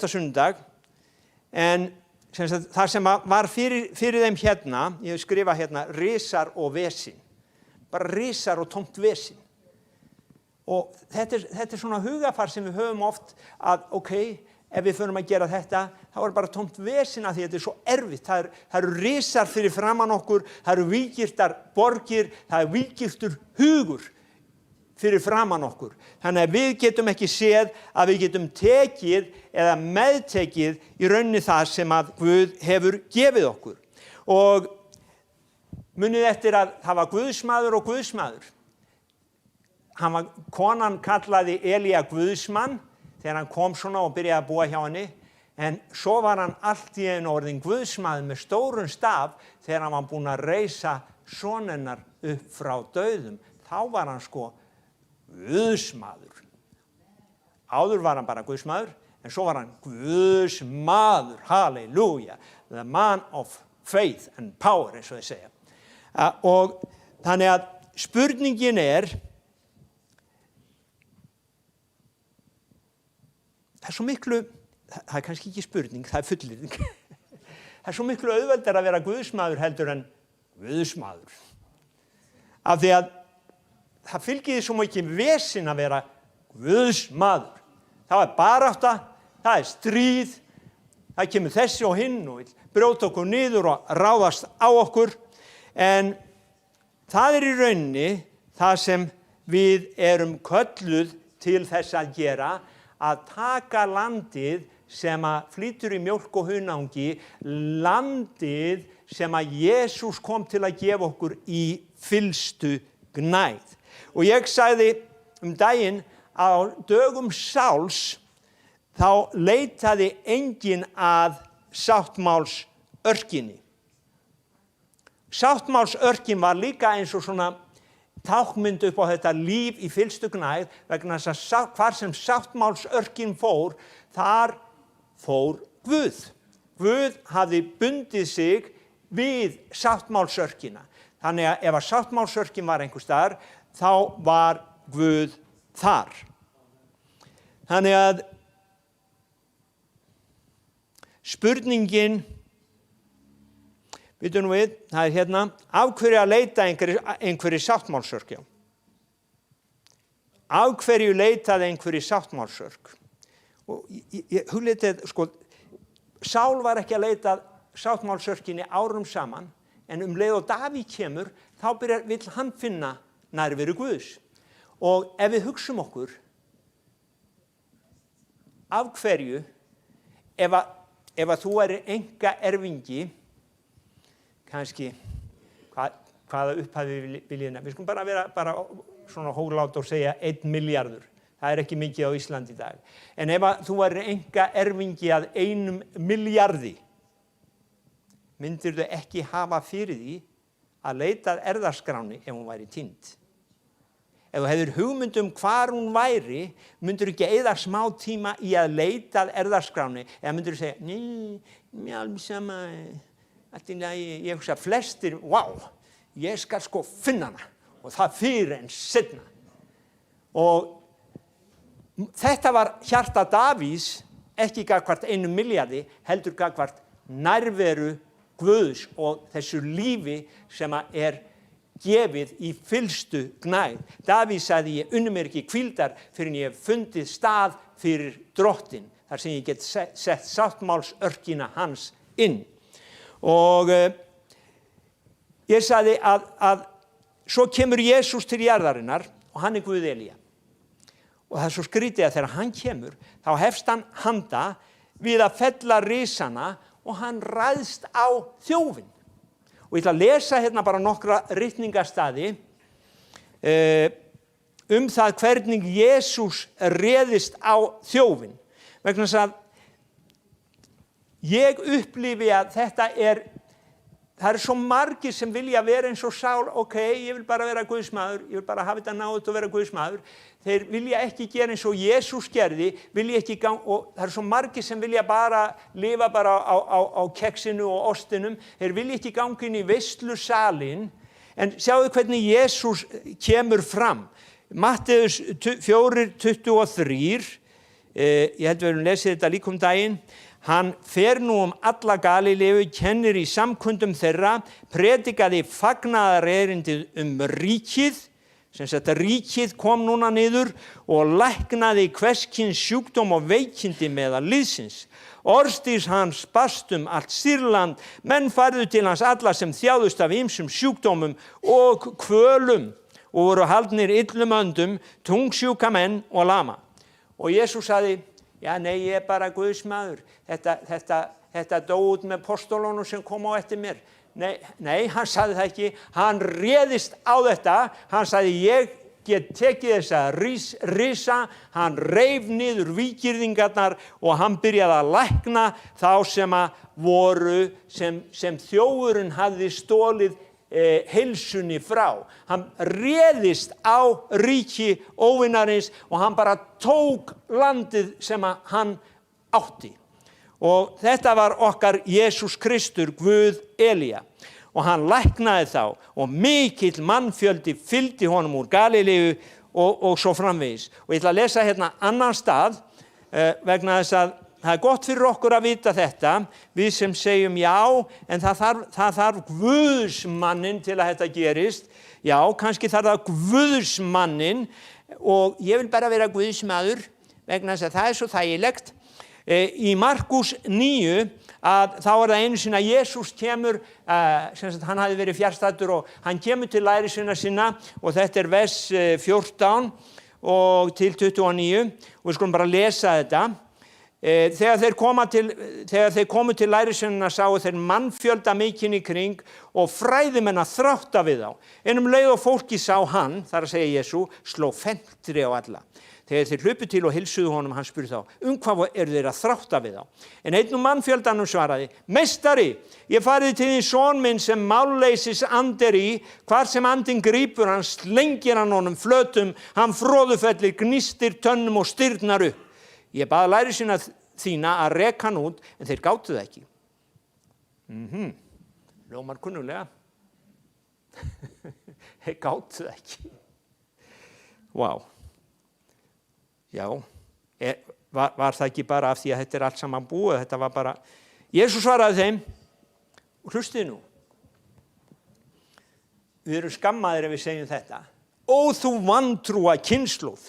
sunnudag, en það sem var fyrir þeim hérna, ég hef skrifað hérna, risar og vesin. Bara risar og tómt vesin. Og þetta er svona hugafar sem við höfum oft að, ok, ef við förum að gera þetta, þá er bara tómt vesin að því þetta er svo erfitt. Það eru risar fyrir framan okkur, það eru vígirtar borgir, það er vígirtur hugur fyrir framan okkur. Þannig að við getum ekki séð að við getum tekið eða meðtekið í rauninni það sem að Guð hefur gefið okkur. Og munið eftir að það var Guðsmaður og Guðsmaður. Konan kallaði Elía Guðsmann þegar hann kom svona og byrjaði að búa hjá henni, en svo var hann allt í einu orðinn Guðsmaður með stórun staf þegar hann var búinn að reisa son hennar upp frá dauðum. Þá var hann sko Guðsmaður. Áður var hann bara Guðsmaður, en svo var hann Guðsmaður, halleluja, the man of faith and power, eins og þeir segja. Og þannig að spurningin það er svo miklu, það er kannski ekki spurning, það er fullyrðing. Það er svo miklu auðveldar að vera Guðsmaður heldur en Guðsmaður. Af því að það fylgir því svo mikið vesin að vera Guðsmaður. Það er barátta, það er stríð, það kemur þessi og hinn og vill brjóta okkur niður og ráðast á okkur. En það er í rauninni það sem við erum kölluð til þess að gera, að taka landið sem að flýtur í mjólk og hunangi, landið sem að Jesús kom til að gefa okkur í fyllstu gnægð. Og ég sagði daginn að á dögum Sáls þá leitaði enginn að sáttmálsörkinni. Sáttmálsörkin var líka eins og svona tákmynd upp á þetta líf í fyllstu gnægð, vegna þess að hvar sem sáttmálsörkin fór, þar fór Guð. Guð hafði bundið sig við sáttmálsörkina. Þannig að ef að sáttmálsörkin var einhvers staðar, þá var Guð þar. Þannig að spurningin, vitum við, það er hérna, af hverju að leita einhverju sáttmálsörk? Af hverju leitaði einhverju sáttmálsörk? Og ég hugleitið, sko, Sál var ekki að leita sáttmálsörkinni árum saman, en leið og Davíð kemur, þá vill hann finna nærveru Guðs. Og ef við hugsum okkur, af hverju, ef að þú enga erfingi, kannski, hvaða upphafi viljið nefna? Við skulum bara vera svona hólátt og segja 1 milljarður. Það ekki mikið á Íslandi í dag. En ef að þú enga erfingi að 1 milljarði, myndirðu ekki hafa fyrir því að leita að erfðaskráni ef hún væri týnd. Ef þú hefur hugmynd hvar hún væri, myndirðu ekki eyða smá tíma í að leita að erfðaskráni, eða myndirðu segja, mér alveg sama, allt í lagi, ég hugsa flestir, ég skal sko finna hana, og það fyrir en seinna. Og þetta var hjarta Davíðs, ekki gagnvart 1 milljarði, heldur gagnvart nærveru Guðs og þessu lífi sem gefið í fyllstu gnægð. Davíð sagði, ég unni mér ekki hvíldar fyrir en ég hef fundið stað fyrir Drottinn, þar sem ég get sett sáttmálsörkina hans inn. Og ég sagði að svo kemur Jesús til jarðarinnar og hann Guð Elía. Og það svo skrítið að þegar hann kemur, þá hefst hann handa við að fella risana og hann ræðst á þjófinn. Og ég ætla að lesa hérna bara nokkra ritningastaði það hvernig Jesús réðist á þjófinn. Vegna þess að ég upplifi að það svo margir sem vilja vera eins og Sál, ég vil bara vera Guðsmaður, ég vil bara hafa þetta náðut og vera Guðsmaður. Þeir vilja ekki gera eins og Jesús gerði, og það svo margir sem vilja lifa bara á keksinu og ostinum. Þeir vilja ekki ganga inn í veislusalinn, en sjáðu hvernig Jesús kemur fram. Matteus 4:23, ég held við lesið þetta líka daginn. Hann fer nú alla Galileu, kennir í samkundum þeirra, predikaði fagnaðarerindið ríkið, sem þetta ríkið kom núna niður, og læknaði hvers kyns sjúkdóm og veikindi meðal liðsins. Orðstírs hans barst allt Sýrland, menn færðu til hans alla sem þjáðust af ýmsum sjúkdómum og kvölum, og voru haldnir illum öndum, tungsjúka menn og lama. Og Jesús sagði, ég bara Guðsmaður, þetta dó út með postólunum sem kom á eftir mér. Nei, hann sagði það ekki, hann réðist á þetta, hann sagði, ég get tekið þessa risa, hann reif niður vígirðingarnar og hann byrjaði að lækna þá sem voru, sem þjófurinn hafði stolið heilsunni frá. Hann réðist á ríki óvinarins og hann bara tók landið sem hann átti. Og þetta var okkar Jesús Kristur, Guð Elía. Og hann læknaði þá og mikill mannfjöldi fylgdi honum úr Galileu og svo framvegis. Og ég ætla að lesa hérna annan stað vegna þess að það gott fyrir okkur að vita þetta, við sem segjum en það þarf Guðsmannin til að þetta gerist. Kannski þarf það Guðsmannin og ég vil bara vera Guðsmaður vegna þess að það svo þægilegt. Í Markús 9 þá það einu sinni að Jesús kemur, hann hafði verið fjarstaddur og hann kemur til lærisveina sinna og þetta vers 14 og til 29 og við skulum bara lesa þetta. Þegar þeir komu til lærisveinanna sáu þeir mannfjölda mikinn í kring og fræðimenn að þrátta við þá. En leið og fólki sá hann, þar að segja Jesú, sló fentri á alla. Þegar þeir hlupu til og heilsuðu honum, hann spurði þá, hvað eru þeir að þrátta við þá? En einn mannfjöldanum svaraði, meistari, ég farið til þín son minn sem málleysis and í, hvar sem andinn grípur, hann slengir hann honum flötum, hann froðufellir, gnistir tönnum og stirðnar upp. Ég bað lærisveina þína að reka hann út, en þeir gátu það ekki. Ljómar kunnulega. Þeir gátu það ekki. Vá. Já, var það ekki bara af því að þetta allt saman búið, þetta var bara... Jesús svaraði þeim, og hlustið nú. Við erum skammaðir ef við segjum þetta. Ó, þú vantrúa kynslóð.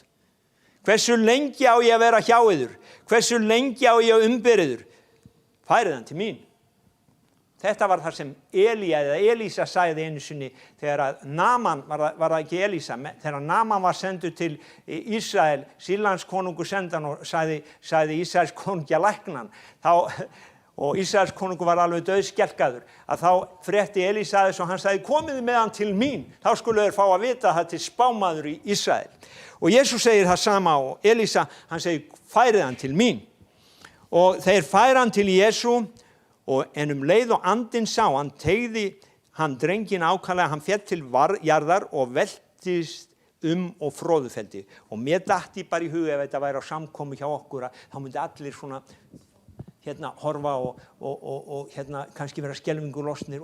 Hversu lengi á ég að vera hjá yður? Hversu lengi á ég að umbera yður? Færið hann til mín. Þetta var það sem Elísa sagði einu sinni þegar að Naman, var það ekki Elísa, þegar Naman var sendur til Ísrael, Sýrlands konungur sendan og sagði Ísraels konungi að lækna hann. Og Ísraels konungur var alveg dauðskelkaður, að þá frétti Elísa þess og hann sagði, komið með hann til mín, þá skulu þeir fá að vita það til spámaður í Ísrael. Og Jesús segir það sama og Elísa, hann segir, færið hann til mín. Og þeir færa hann til Jesú, en leið og andinn sá, hann teygði hann drenginn ákaflega, hann féll til jarðar og veltist og froðufeldi. Og mér datti bara í huga ef þetta væri á samkomu hjá okkur, þá myndi allir svona horfa og kannski vera skelfingu losnir,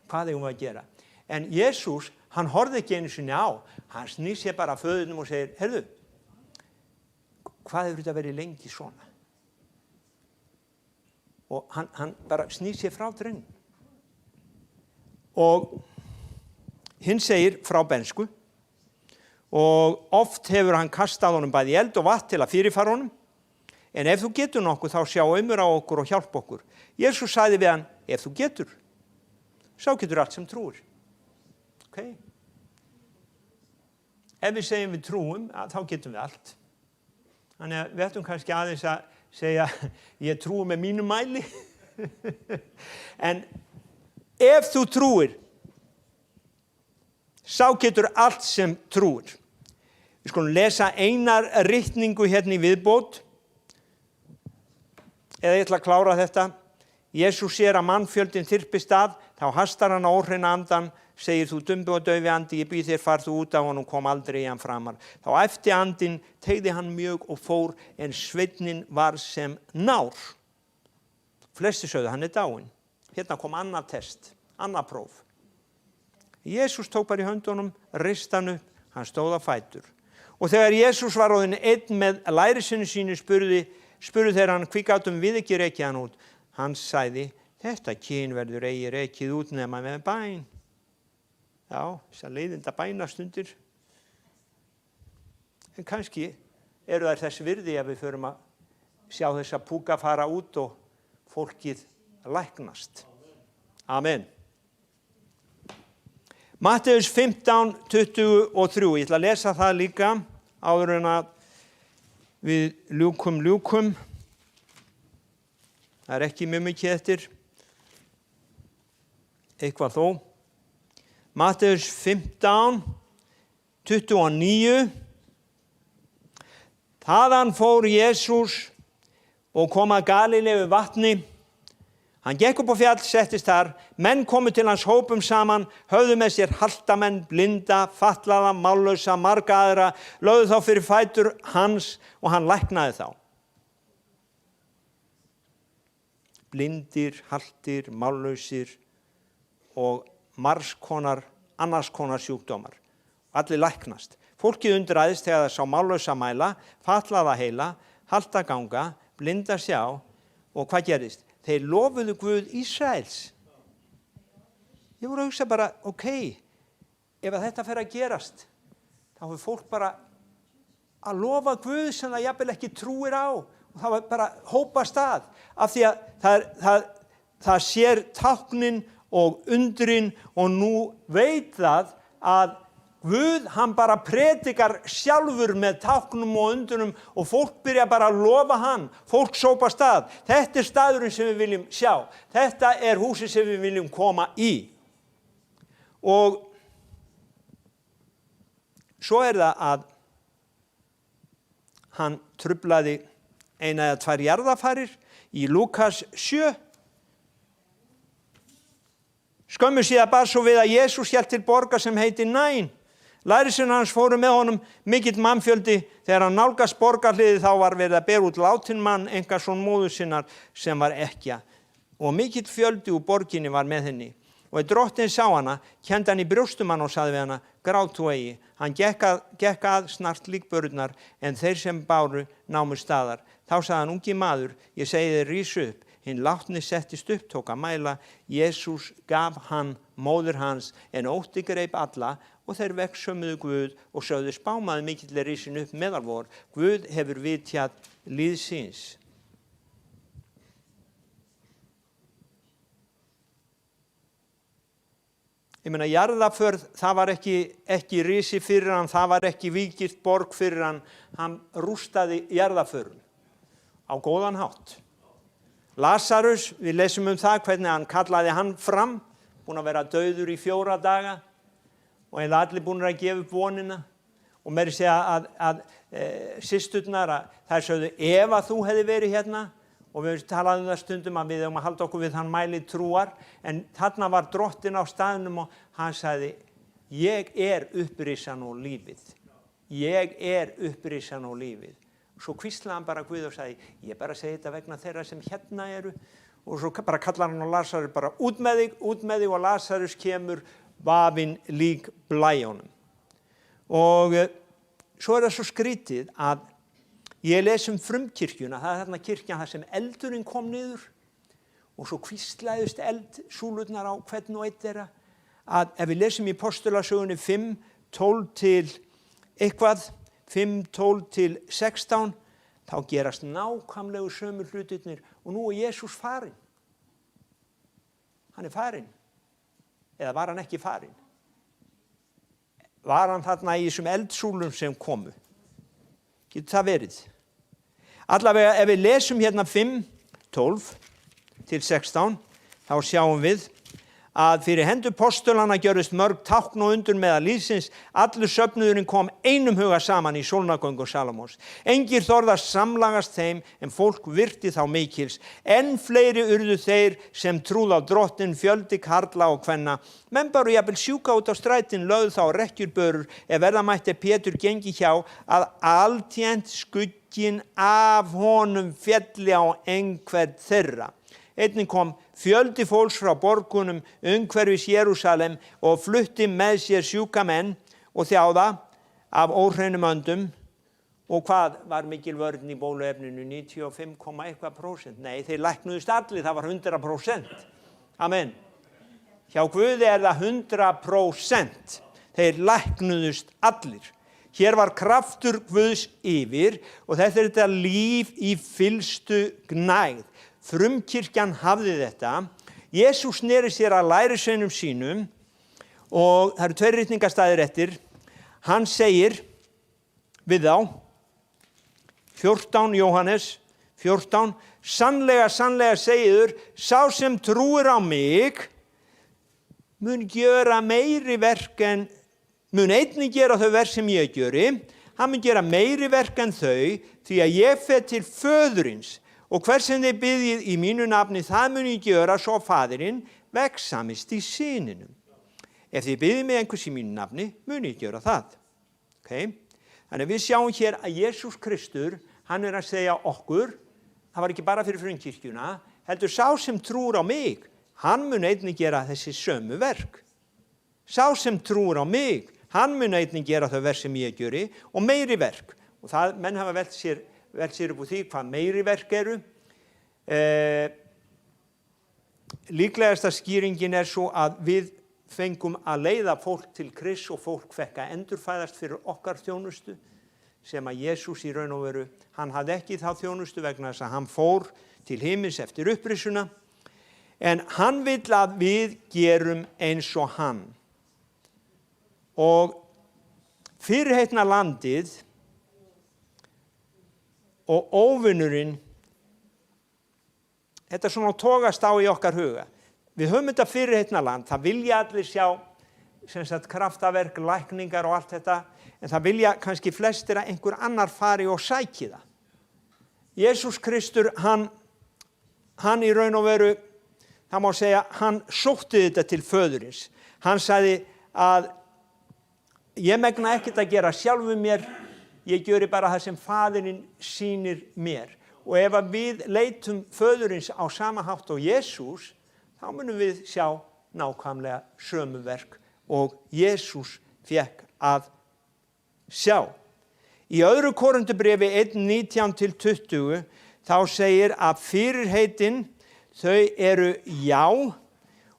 hvað eigum við að gera? En Jesús, hann horfði ekki einu sinni á, hann snýr sér bara að föðunum og segir, heyrðu, hvað hefur þetta verið lengi svona? Og hann bara snýr sér frá drengnum. Og hinn segir frá bensku, og oft hefur hann kastað honum bæði eld og vatn til að fyrirfara honum, en ef þú getur nokkuð þá sjá á okkur og hjálpa okkur. Jesús sagði við hann, ef þú getur, sá getur allt sem trúir. Okay. Ef við segjum við trúum, þá getum við allt. Þannig að við ættum kannski aðeins að segja, ég trúi með mínum mæli. En ef þú trúir, sá getur allt sem trúir. Við skulum lesa einar ritningu hérna í viðbót. Eða ég ætla að klára þetta. Jesús sér að mannfjöldin þyrpist að, þá hastar hann á óhreina andan, segir þú dumbi og daufi andi, ég býð þér, far þú út af honum, kom aldrei í hann framar. Þá æpti andinn, teygði hann mjög og fór, en sveinn var sem nár. Flestir sögðu, hann dáinn. Hérna kom annað test, annað próf. Jesús tók bara í höndunum, rist hann upp, hann stóð á fætur. Og þegar Jesús var orðinn einn með lærisveini sínu, spurðu þeir hann, hví gátum við ekki rekið hann út? Hann sagði, þetta kyn verður eigi rekið út nema með bæn. Já, þessar leiðinda bænastundir. En kannski eru þær þess virði að við förum að sjá þessa púka fara út og fólkið læknast. Amen. Matteus 15:23. Ég ætla að lesa það líka áður en að við ljúkum. Það er ekki mjög mikið eftir. Eitthvað þó. Matteus 15:29. Þaðan fór Jesús og kom að Galileu vatni. Hann gekk upp á fjall, settist þar. Menn komu til hans hópum saman, höfðu með sér haltamenn, blinda, fatlaða, mállausa, marga aðra, lögðu þá fyrir fætur hans og hann læknaði þá. Blindir, haltir, mállausir og annars konar sjúkdómar. Allir læknast. Fólkið undraðist þegar það sá mállausa mæla, fatlaða heila, halta ganga, blinda sjá og hvað gerist? Þeir lofuðu Guð Ísraels. Ég voru að hugsa bara, ef að þetta fer að gerast, þá hefur fólk bara að lofa Guð sem það jafnvel ekki trúir á. Og það var bara hópast að, af því að það sér táknin og undrin og nú veit það að Guð, hann bara predikar sjálfur með táknum og undunum og fólk byrja bara að lofa hann. Fólk sópa stað. Þetta staðurinn sem við viljum sjá. Þetta húsið sem við viljum koma í. Og svo það að hann truflaði 1 eða 2 jarðarfarir í Lúkas 7. Skömmu síðar bar svo við að Jesús hélt til borgar sem heitir Næn. Lærisveinar hans fóru með honum mikill mannfjöldi. Þegar hann nálgast borgarhliðið þá var verið að bera út látinn mann, einkason móður sinnar sem var ekkja. Og mikill fjöldi úr borginni var með henni. Og drottinn sá hana, kenndi hann í brjóstum hann og sagði við hana, grát þú eigi. Hann gekk að snart líkbörurnar, en þeir sem báru námu staðar. Þá sagði hann, ungi maður, ég segi þér, rís upp. Hinn látni settist upp, tók að mæla. Jesús gaf hann móður hans, en ótti greip alla, og þeir vegsömuðu Guð og sögðu, spámaði mikill risin upp meðal vor. Guð hefur vitjað líð síns. Ég meina, jarðaförð, það var ekki risi fyrir hann, það var ekki vígirt borg fyrir hann rústaði jarðaförn á góðan hátt. Lazarus, við lesum það, hvernig hann kallaði hann fram, búinn að vera dauður í 4 daga og eða allir búin að gefa upp vonina og meiri segja að systurnar, þær sögðu, ef að þú hefði verið hérna, og við talaðum það stundum að við að halda okkur við hann mæli trúar, en þarna var drottinn á staðnum og hann sagði, ég upprisan og lífið. Ég upprisan og lífið. Svo hvíslaði hann bara Guð og sagði, ég bara segi þetta vegna þeirra sem hérna eru, og svo bara kallar hann á Lazarus bara út með þig og Lazarus kemur vafinn lík blæjónum. Og svo það svo skrítið að ég les frumkirkjuna, það þarna kirkjan þar sem eldurinn kom niður og svo hvíslaðust eldsúlurnar á hvern og einn þeirra, að ef við lesum í Postulasögunni 5, 12 til eitthvað, 5, 12 til 16, þá gerast nákvæmlegu sömu hlutirnir og nú Jesús farinn. Hann farinn. Eða var hann ekki farinn? Var hann þarna í þessum eldsúlum sem komu? Getur það verið? Allavega ef við lesum hérna 5, 12 til 16, þá sjáum við að fyrir hendur postulana gjörðust mörg tákn og undur meðal lífsins. Allur söfnuðurinn kom einum huga saman í sólnagöngu Salómons. Engir þorðast samlagast þeim, en fólk virti þá mikils. Enn fleiri urðu þeir sem trúðu á drottinn, fjöldi karla og kvenna. Menn báru jafnvel sjúka út á strætin, lögðu þá rekkjurbörur, ef verða mætti Pétur gengi hjá, að alltént skugginn af honum félli á einhvern þeirra. Einnig kom fjöldi fólks frá borgunum umhverfis Jerúsalem og flutti með sér sjúka menn og þjáða af óhreinum öndum. Og hvað var mikil vörn í bóluefninu? 95,1%. Nei, þeir læknuðust allir, það var 100%. Amen. Hjá Guði það 100%. Þeir læknuðust allir. Hér var kraftur Guðs yfir og þetta líf í fyllstu gnægð. Frumkirkjan hafði þetta. Jesús sneri sér að lærisveinum sínum og það eru 2 ritningarstaðir eftir. Hann segir við þá, 14 Jóhannes 14, sannlega, sannlega segir, sá sem trúir á mig mun gera meiri verk en, mun einnig gera þau verk sem ég gjöri. Hann mun gera meiri verk en þau, því að ég fer til föðurins. Og hver sem þið biðjið í mínu nafni, það mun ég gjöra svo faðirinn vegsamist í syninum. Ef þið biðjið mig einhvers í mínu nafni, mun ég gjöra það. Okay? Þannig við sjáum hér að Jesús Kristur, hann að segja okkur, það var ekki bara fyrir frumkirkjuna, heldur sá sem trúir á mig, hann mun einnig gera þessi sömu verk. Sá sem trúir á mig, hann mun einnig gera þau verk sem ég gjöri og meiri verk. Og það, menn hafa velt sér upp úr því hvað meiri verk eru. Líklegasta skýringin svo að við fengum að leiða fólk til Krists og fólk fekk að endurfæðast fyrir okkar þjónustu, sem að Jesús í raun og veru, hann hafði ekki þá þjónustu vegna þess að hann fór til himins eftir upprisuna, en hann vill að við gerum eins og hann. Og fyrirheitna landið og óvinurinn, þetta svona togast á í okkar huga. Við höfum þetta fyrirheitna land, það vilja allir sjá sem sagt kraftaverk, lækningar og allt þetta, en það vilja kannski flestir að einhver annar fari og sæki það. Jesús Kristur, hann í raun og veru, það má segja, hann sótti þetta til föðurins. Hann sagði að ég megna ekkert að gera sjálfum mér, ég gjöri bara það sem faðirinn sýnir mér. Og ef að við leitum föðurins á sama hátt og Jesús, þá munum við sjá nákvæmlega sömu verk og Jesús fékk að sjá. Í 2. Korintubréfi 1:19-20 þá segir að fyrirheitin þau eru já,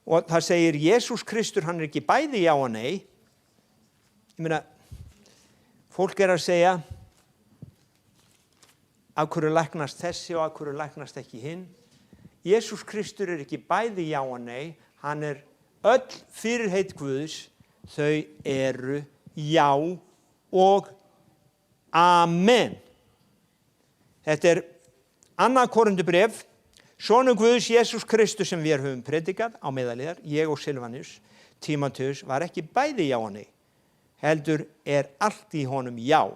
og það segir Jesús Kristur, hann ekki bæði já og nei. Ég meina, fólk að segja af hverju læknast þessi og af hverju læknast ekki hinn. Jesús Kristur ekki bæði já og nei, hann öll fyrirheit Guðs, þau eru já og amen. Þetta 2. Korintubréf, sonur Guðs Jesús Kristus sem við höfum predikað á meðal, ég og Silvanus, Tímoteus, var ekki bæði já og nei, heldur allt í honum já.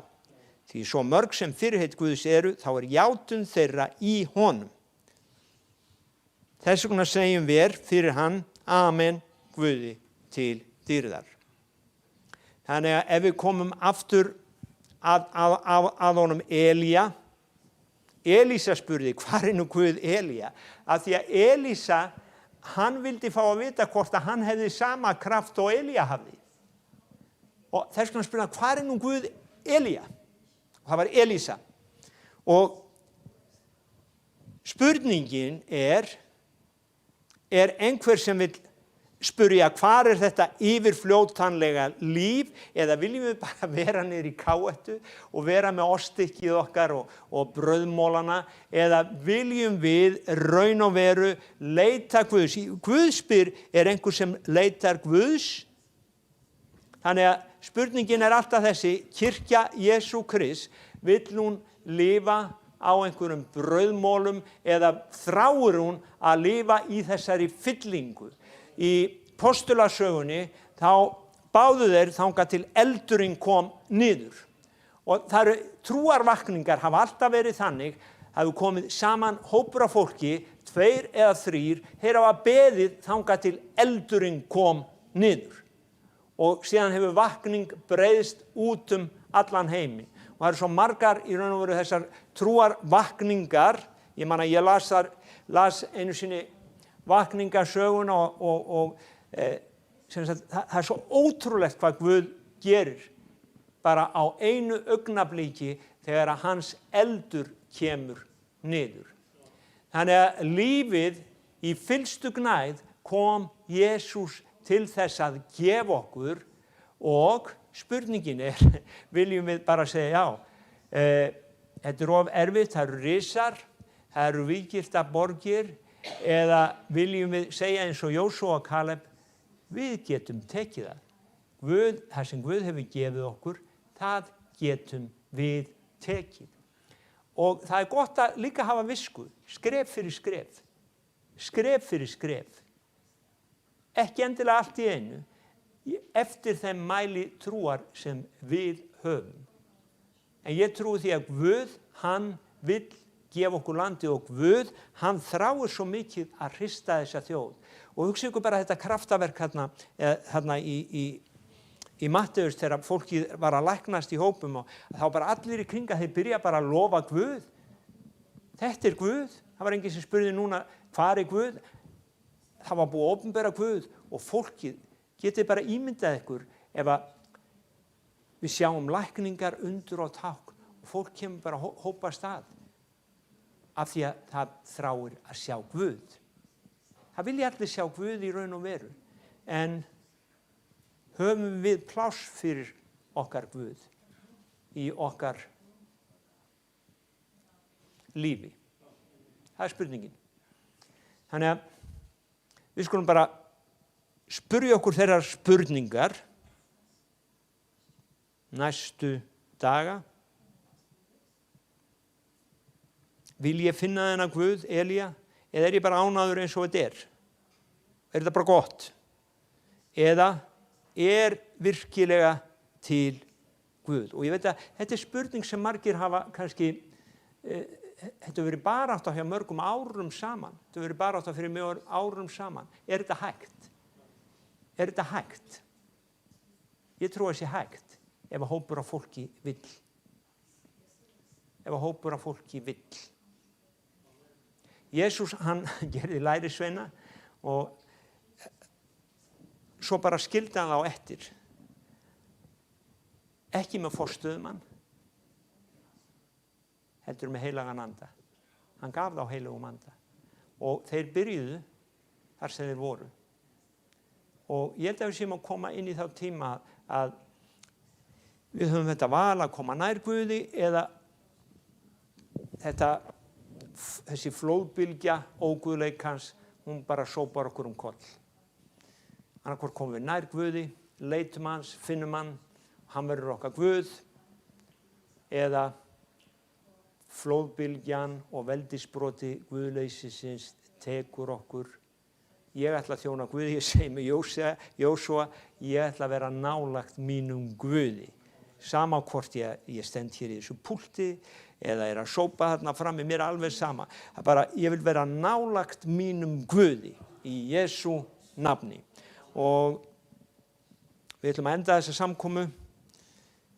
Því svo mörg sem fyrirheit Guðs eru, þá játun þeirra í honum. Þess vegna segjum við fyrir hann, amen, Guði til dýrðar. Þannig að ef við komum aftur að honum Elía, Elísa spurði, hvar nú Guð Elía? Af því að Elísa, hann vildi fá að vita hvort að hann hefði sama kraft og Elía hafði. Og þess vegna spurði hann, hvar nú Guð Elía? Og það var Elísa. Og spurningin einhver sem vil spurja, hvar þetta yfirfljótanlega líf, eða viljum við bara vera niður í káetu og vera með ostykkið okkar og brauðmólana, eða viljum við raun og veru leita Guðs? Guðspyr einhver sem leitar Guðs. Þannig að spurningin alltaf þessi, kirkja Jesú Krist, vill hún lifa á einhverjum brauðmólum eða þráir hún að lifa í þessari fyllingu? Í postulasögunni þá báðu þeir þangað til eldurinn kom niður. Og það trúarvakningar hafa alltaf verið þannig, það hefur komið saman hópur af fólki, 2 eða 3, þeir hafa beðið þangað til eldurinn kom niður. Og síðan hefur vakning breiðst út allan heiminn. Og það svo margar í raun og veru þessar trúarvakningar. Ég man að ég las einu sinni vakningasöguna og það svo ótrúlegt hvað Guð gerir bara á einu augnabliki þegar að hans eldur kemur niður. Þannig að lífið í fyllstu gnægð kom Jesús til þess að gefa okkur, og spurningin viljum við bara segja já, þetta of erfitt, það eru risar, það eru víggirta borgir, eða viljum við segja eins og Jósúa og Kaleb, við getum tekið það. Það sem Guð hefur gefið okkur, það getum við tekið. Og það gott að líka hafa visku, skref fyrir skref, skref fyrir skref. Ekki endilega allt í einu, eftir þeim mæli trúar sem við höfum. En ég trúi því að Guð, hann vill gefa okkur landi, og Guð, hann þráir svo mikið að hrista þessa þjóð. Og hugsa ykkur bara þetta kraftaverk hérna í Matteus, þegar fólkið var að læknast í hópum, og þá bara allir í kringa, þeir byrja bara að lofa Guð. Þetta Guð, það var enginn sem spurði núna, hvar Guð? Það var búið að opinbera Guð, og fólkið getið bara ímyndað ykkur ef að við sjáum lækningar, undur og tákn, og fólk kemur bara að hópast að, af því að það þráir að sjá Guð. Það vilja allir sjá Guð í raun og veru, en höfum við pláss fyrir okkar Guð í okkar lífi? Það spurningin. Þannig að við skulum bara spyrja okkur þeirrar spurningar. næstu daga? Vil ég finna þennan Guð, Elía, eða ég bara ánægður eins og þetta er? Þetta bara gott? Eða virkilega til Guð? Og ég veit að þetta spurning sem margir hafa kannski, þetta verið barátta hjá mörgum árum saman. Þetta verið barátta fyrir mjög árum saman. Þetta hægt? Þetta hægt? Ég trúi að sé hægt ef að hópur af fólki vill. Ef að hópur af fólki vill. Jesús, hann gerði lærisveina og svo bara skildi hann þá eftir. Ekki með forstöðumann, heldur með heilagan anda. Hann gaf þá heilagum anda. Og þeir byrjuðu þar sem þeir voru. Og ég held að við séum að koma inn í þá tíma að við höfum þetta val að koma nær Guði eða þessi flóðbylgja óguðleikans, hún bara sópar okkur koll. Annarkvort komum við nær Guði, leitum hans, finnum hann, hann verður okkar Guð, eða flóðbylgjan og veldisbroti Guðleysisins tekur okkur. Ég ætla að þjóna Guði, ég segi með Jósúa, ég ætla að vera nálægt mínum Guði. Sama hvort ég stend hér í þessu púlti eða að sópa þarna fram í mér, alveg sama. Ég vil vera nálægt mínum Guði í Jesú nafni. Og við ætlum að enda þessa samkomu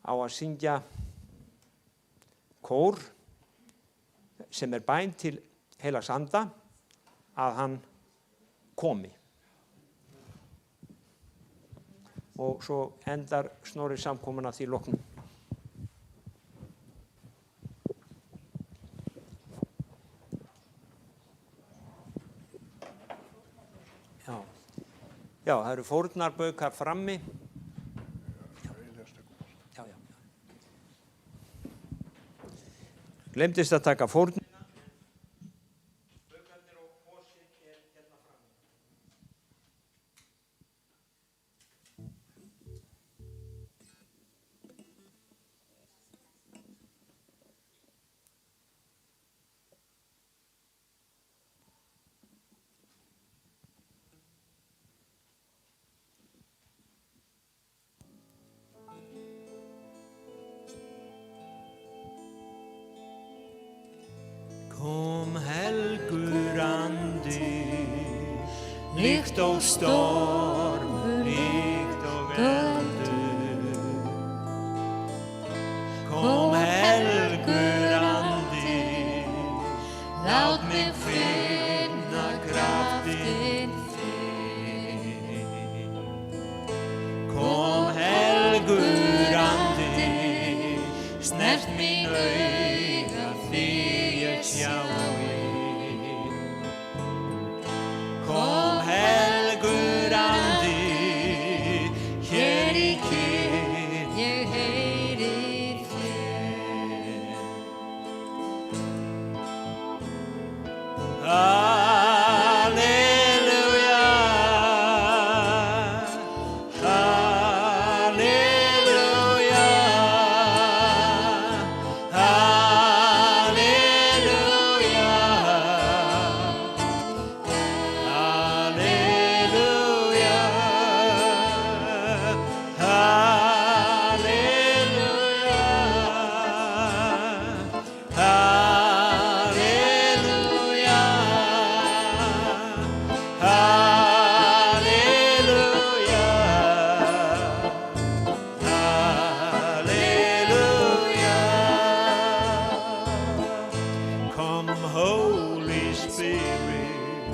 á að syngja kór sem bæn til heilags anda að hann komi. Og svo endar Snorri samkomuna því loknum. Já, það eru fórnarbaukar frammi. Já. Glemdist að taka fórnina. Baukarnir og kosið hérna frammi. Kom helgur andi, líkt og stormur, líkt og eldur. Kom helgur andi, lát mig finna kraftin þinn. Kom helgur andi, snert mín auga því ég sjái. Kom helgur andi, hér í kyrrð ég heyri þér. Halleluja, halleluja, halleluja, halleluja, Come, Holy Spirit,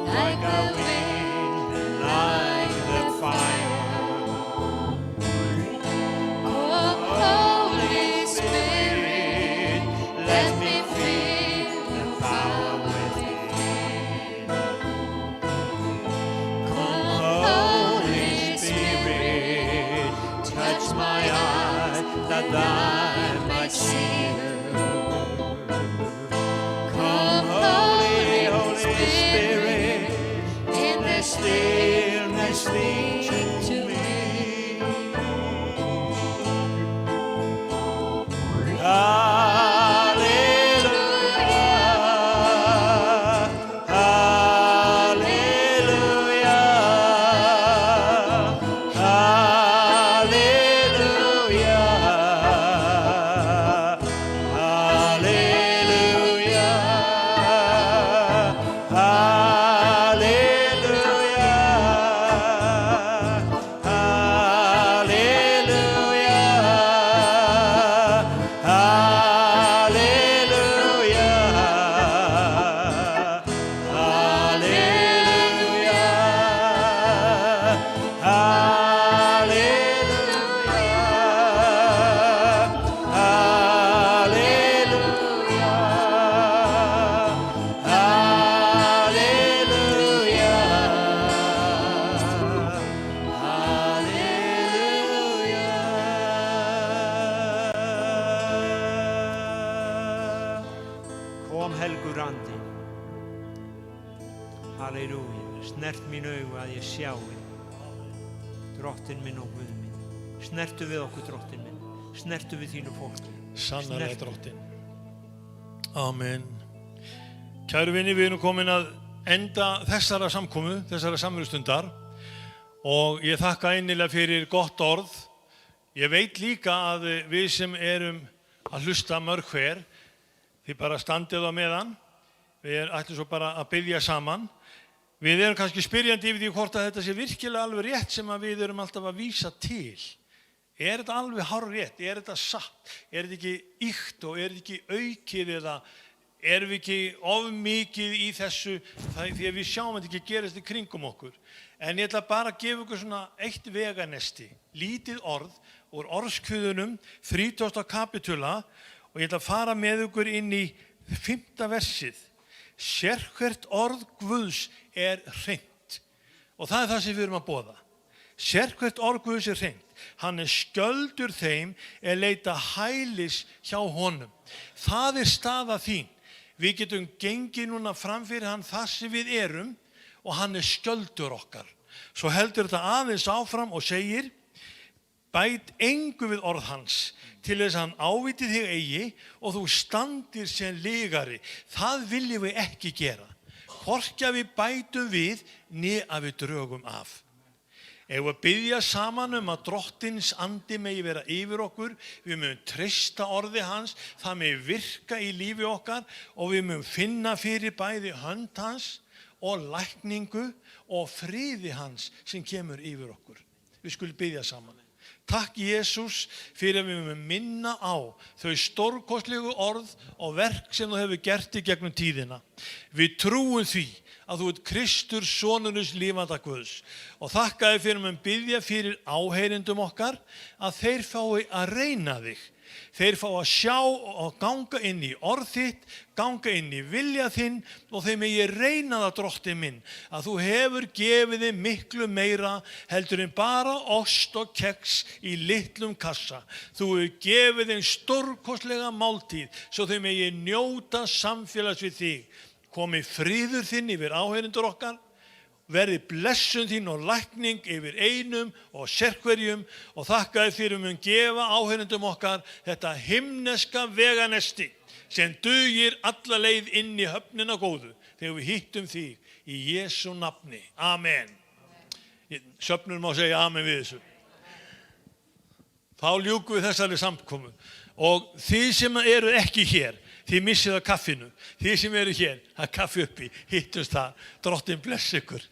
like a wind and like the fire. Oh, Holy Spirit, let me feel the power within. Come, Holy Spirit, touch my eyes that I might see her. Come, Holy, Holy Spirit, in the stillness lead to me. Kom helgur andi. Halleluja. Snert mín augu að ég sjái. Drottinn minn og Guð minn. Snertu við okkur, Drottinn minn. Snertu við þínu fólki. Sannarlega Drottinn. Amen. Kæru vinni, við erum komin að enda þessara samkomu, þessara samverustundar og ég þakka innilega fyrir gott orð. Ég veit líka að við sem erum að hlusta mörg hver, þið bara standið á meðan, við ætlum svo bara að biðja saman. Við erum kannski spyrjandi yfir því hvort að þetta sé virkilega alveg rétt sem að við erum alltaf að vísa til. Er þetta alveg hárrétt? Er þetta satt? Er þetta ekki ýkt og er þetta ekki aukið eða erum við ekki of mikið í þessu því að við sjáum þetta ekki gerast í kringum okkur? En ég ætla bara að gefa ykkur svona eitt veganesti, lítið orð úr orðskviðunum 30. kapitula og ég ætla að fara með ykkur inn í 5. versið. Sérhvert orð Guðs er hreint og það er það sem við erum að boða. Sérhvert orð Guðs er hreint. Hann er skjöldur þeim leita hælis hjá honum. Það er staða þín. Við getum gengið núna fram fyrir hann þar sem við erum og hann er skjöldur okkar. Svo heldur þetta aðeins áfram og segir: bæt engu við orð hans til þess að hann áviti þig eigi og þú standir sem lygari. Það viljum við ekki gera. Hvorki að við bætum við né að við drögum af. Ef við biðja saman að Drottins andi megi vera yfir okkur, við munum treysta orði hans, það megi virka í lífi okkar og við munum finna fyrir bæði hönd hans og lækningu og friði hans sem kemur yfir okkur. Við skulum biðja saman. Takk Jesús fyrir að við munum minna á þau stórkostlegu orð og verk sem þú hefur gert í gegnum tíðina. Við trúum því að þú ert Kristur, sonurins lifanda Guðs og þakka þér fyrir að biðja fyrir áheyrendum okkar að þeir fái að reyna þig. Þeir fá að sjá og ganga inn í orð þitt, ganga inn í vilja þinn og þeim ég reyna það, Drottinn minn, að þú hefur gefið þeim miklu meira heldur en bara ost og keks í litlum kassa. Þú hefur gefið þeim stórkostlega máltíð svo þeim ég njóta samfélags við þig. Komi friður þinn yfir áheyrendur okkar, verði blessun þín og lækning yfir einum og sérhverjum og þakka þér fyrir mun gefa áheyrendum okkar þetta himneska veganesti sem dugir alla leið inn í höfnina góðu þegar við hittum þig í Jesú nafni. Amen. Söfnur má segja amen við þessu. Þá ljúkum við þessari samkomu og þið sem eru ekki hér, þið missið af kaffinu. Þið sem eru hér, að kaffi uppi, hittumst það. Drottinn bless ykkur.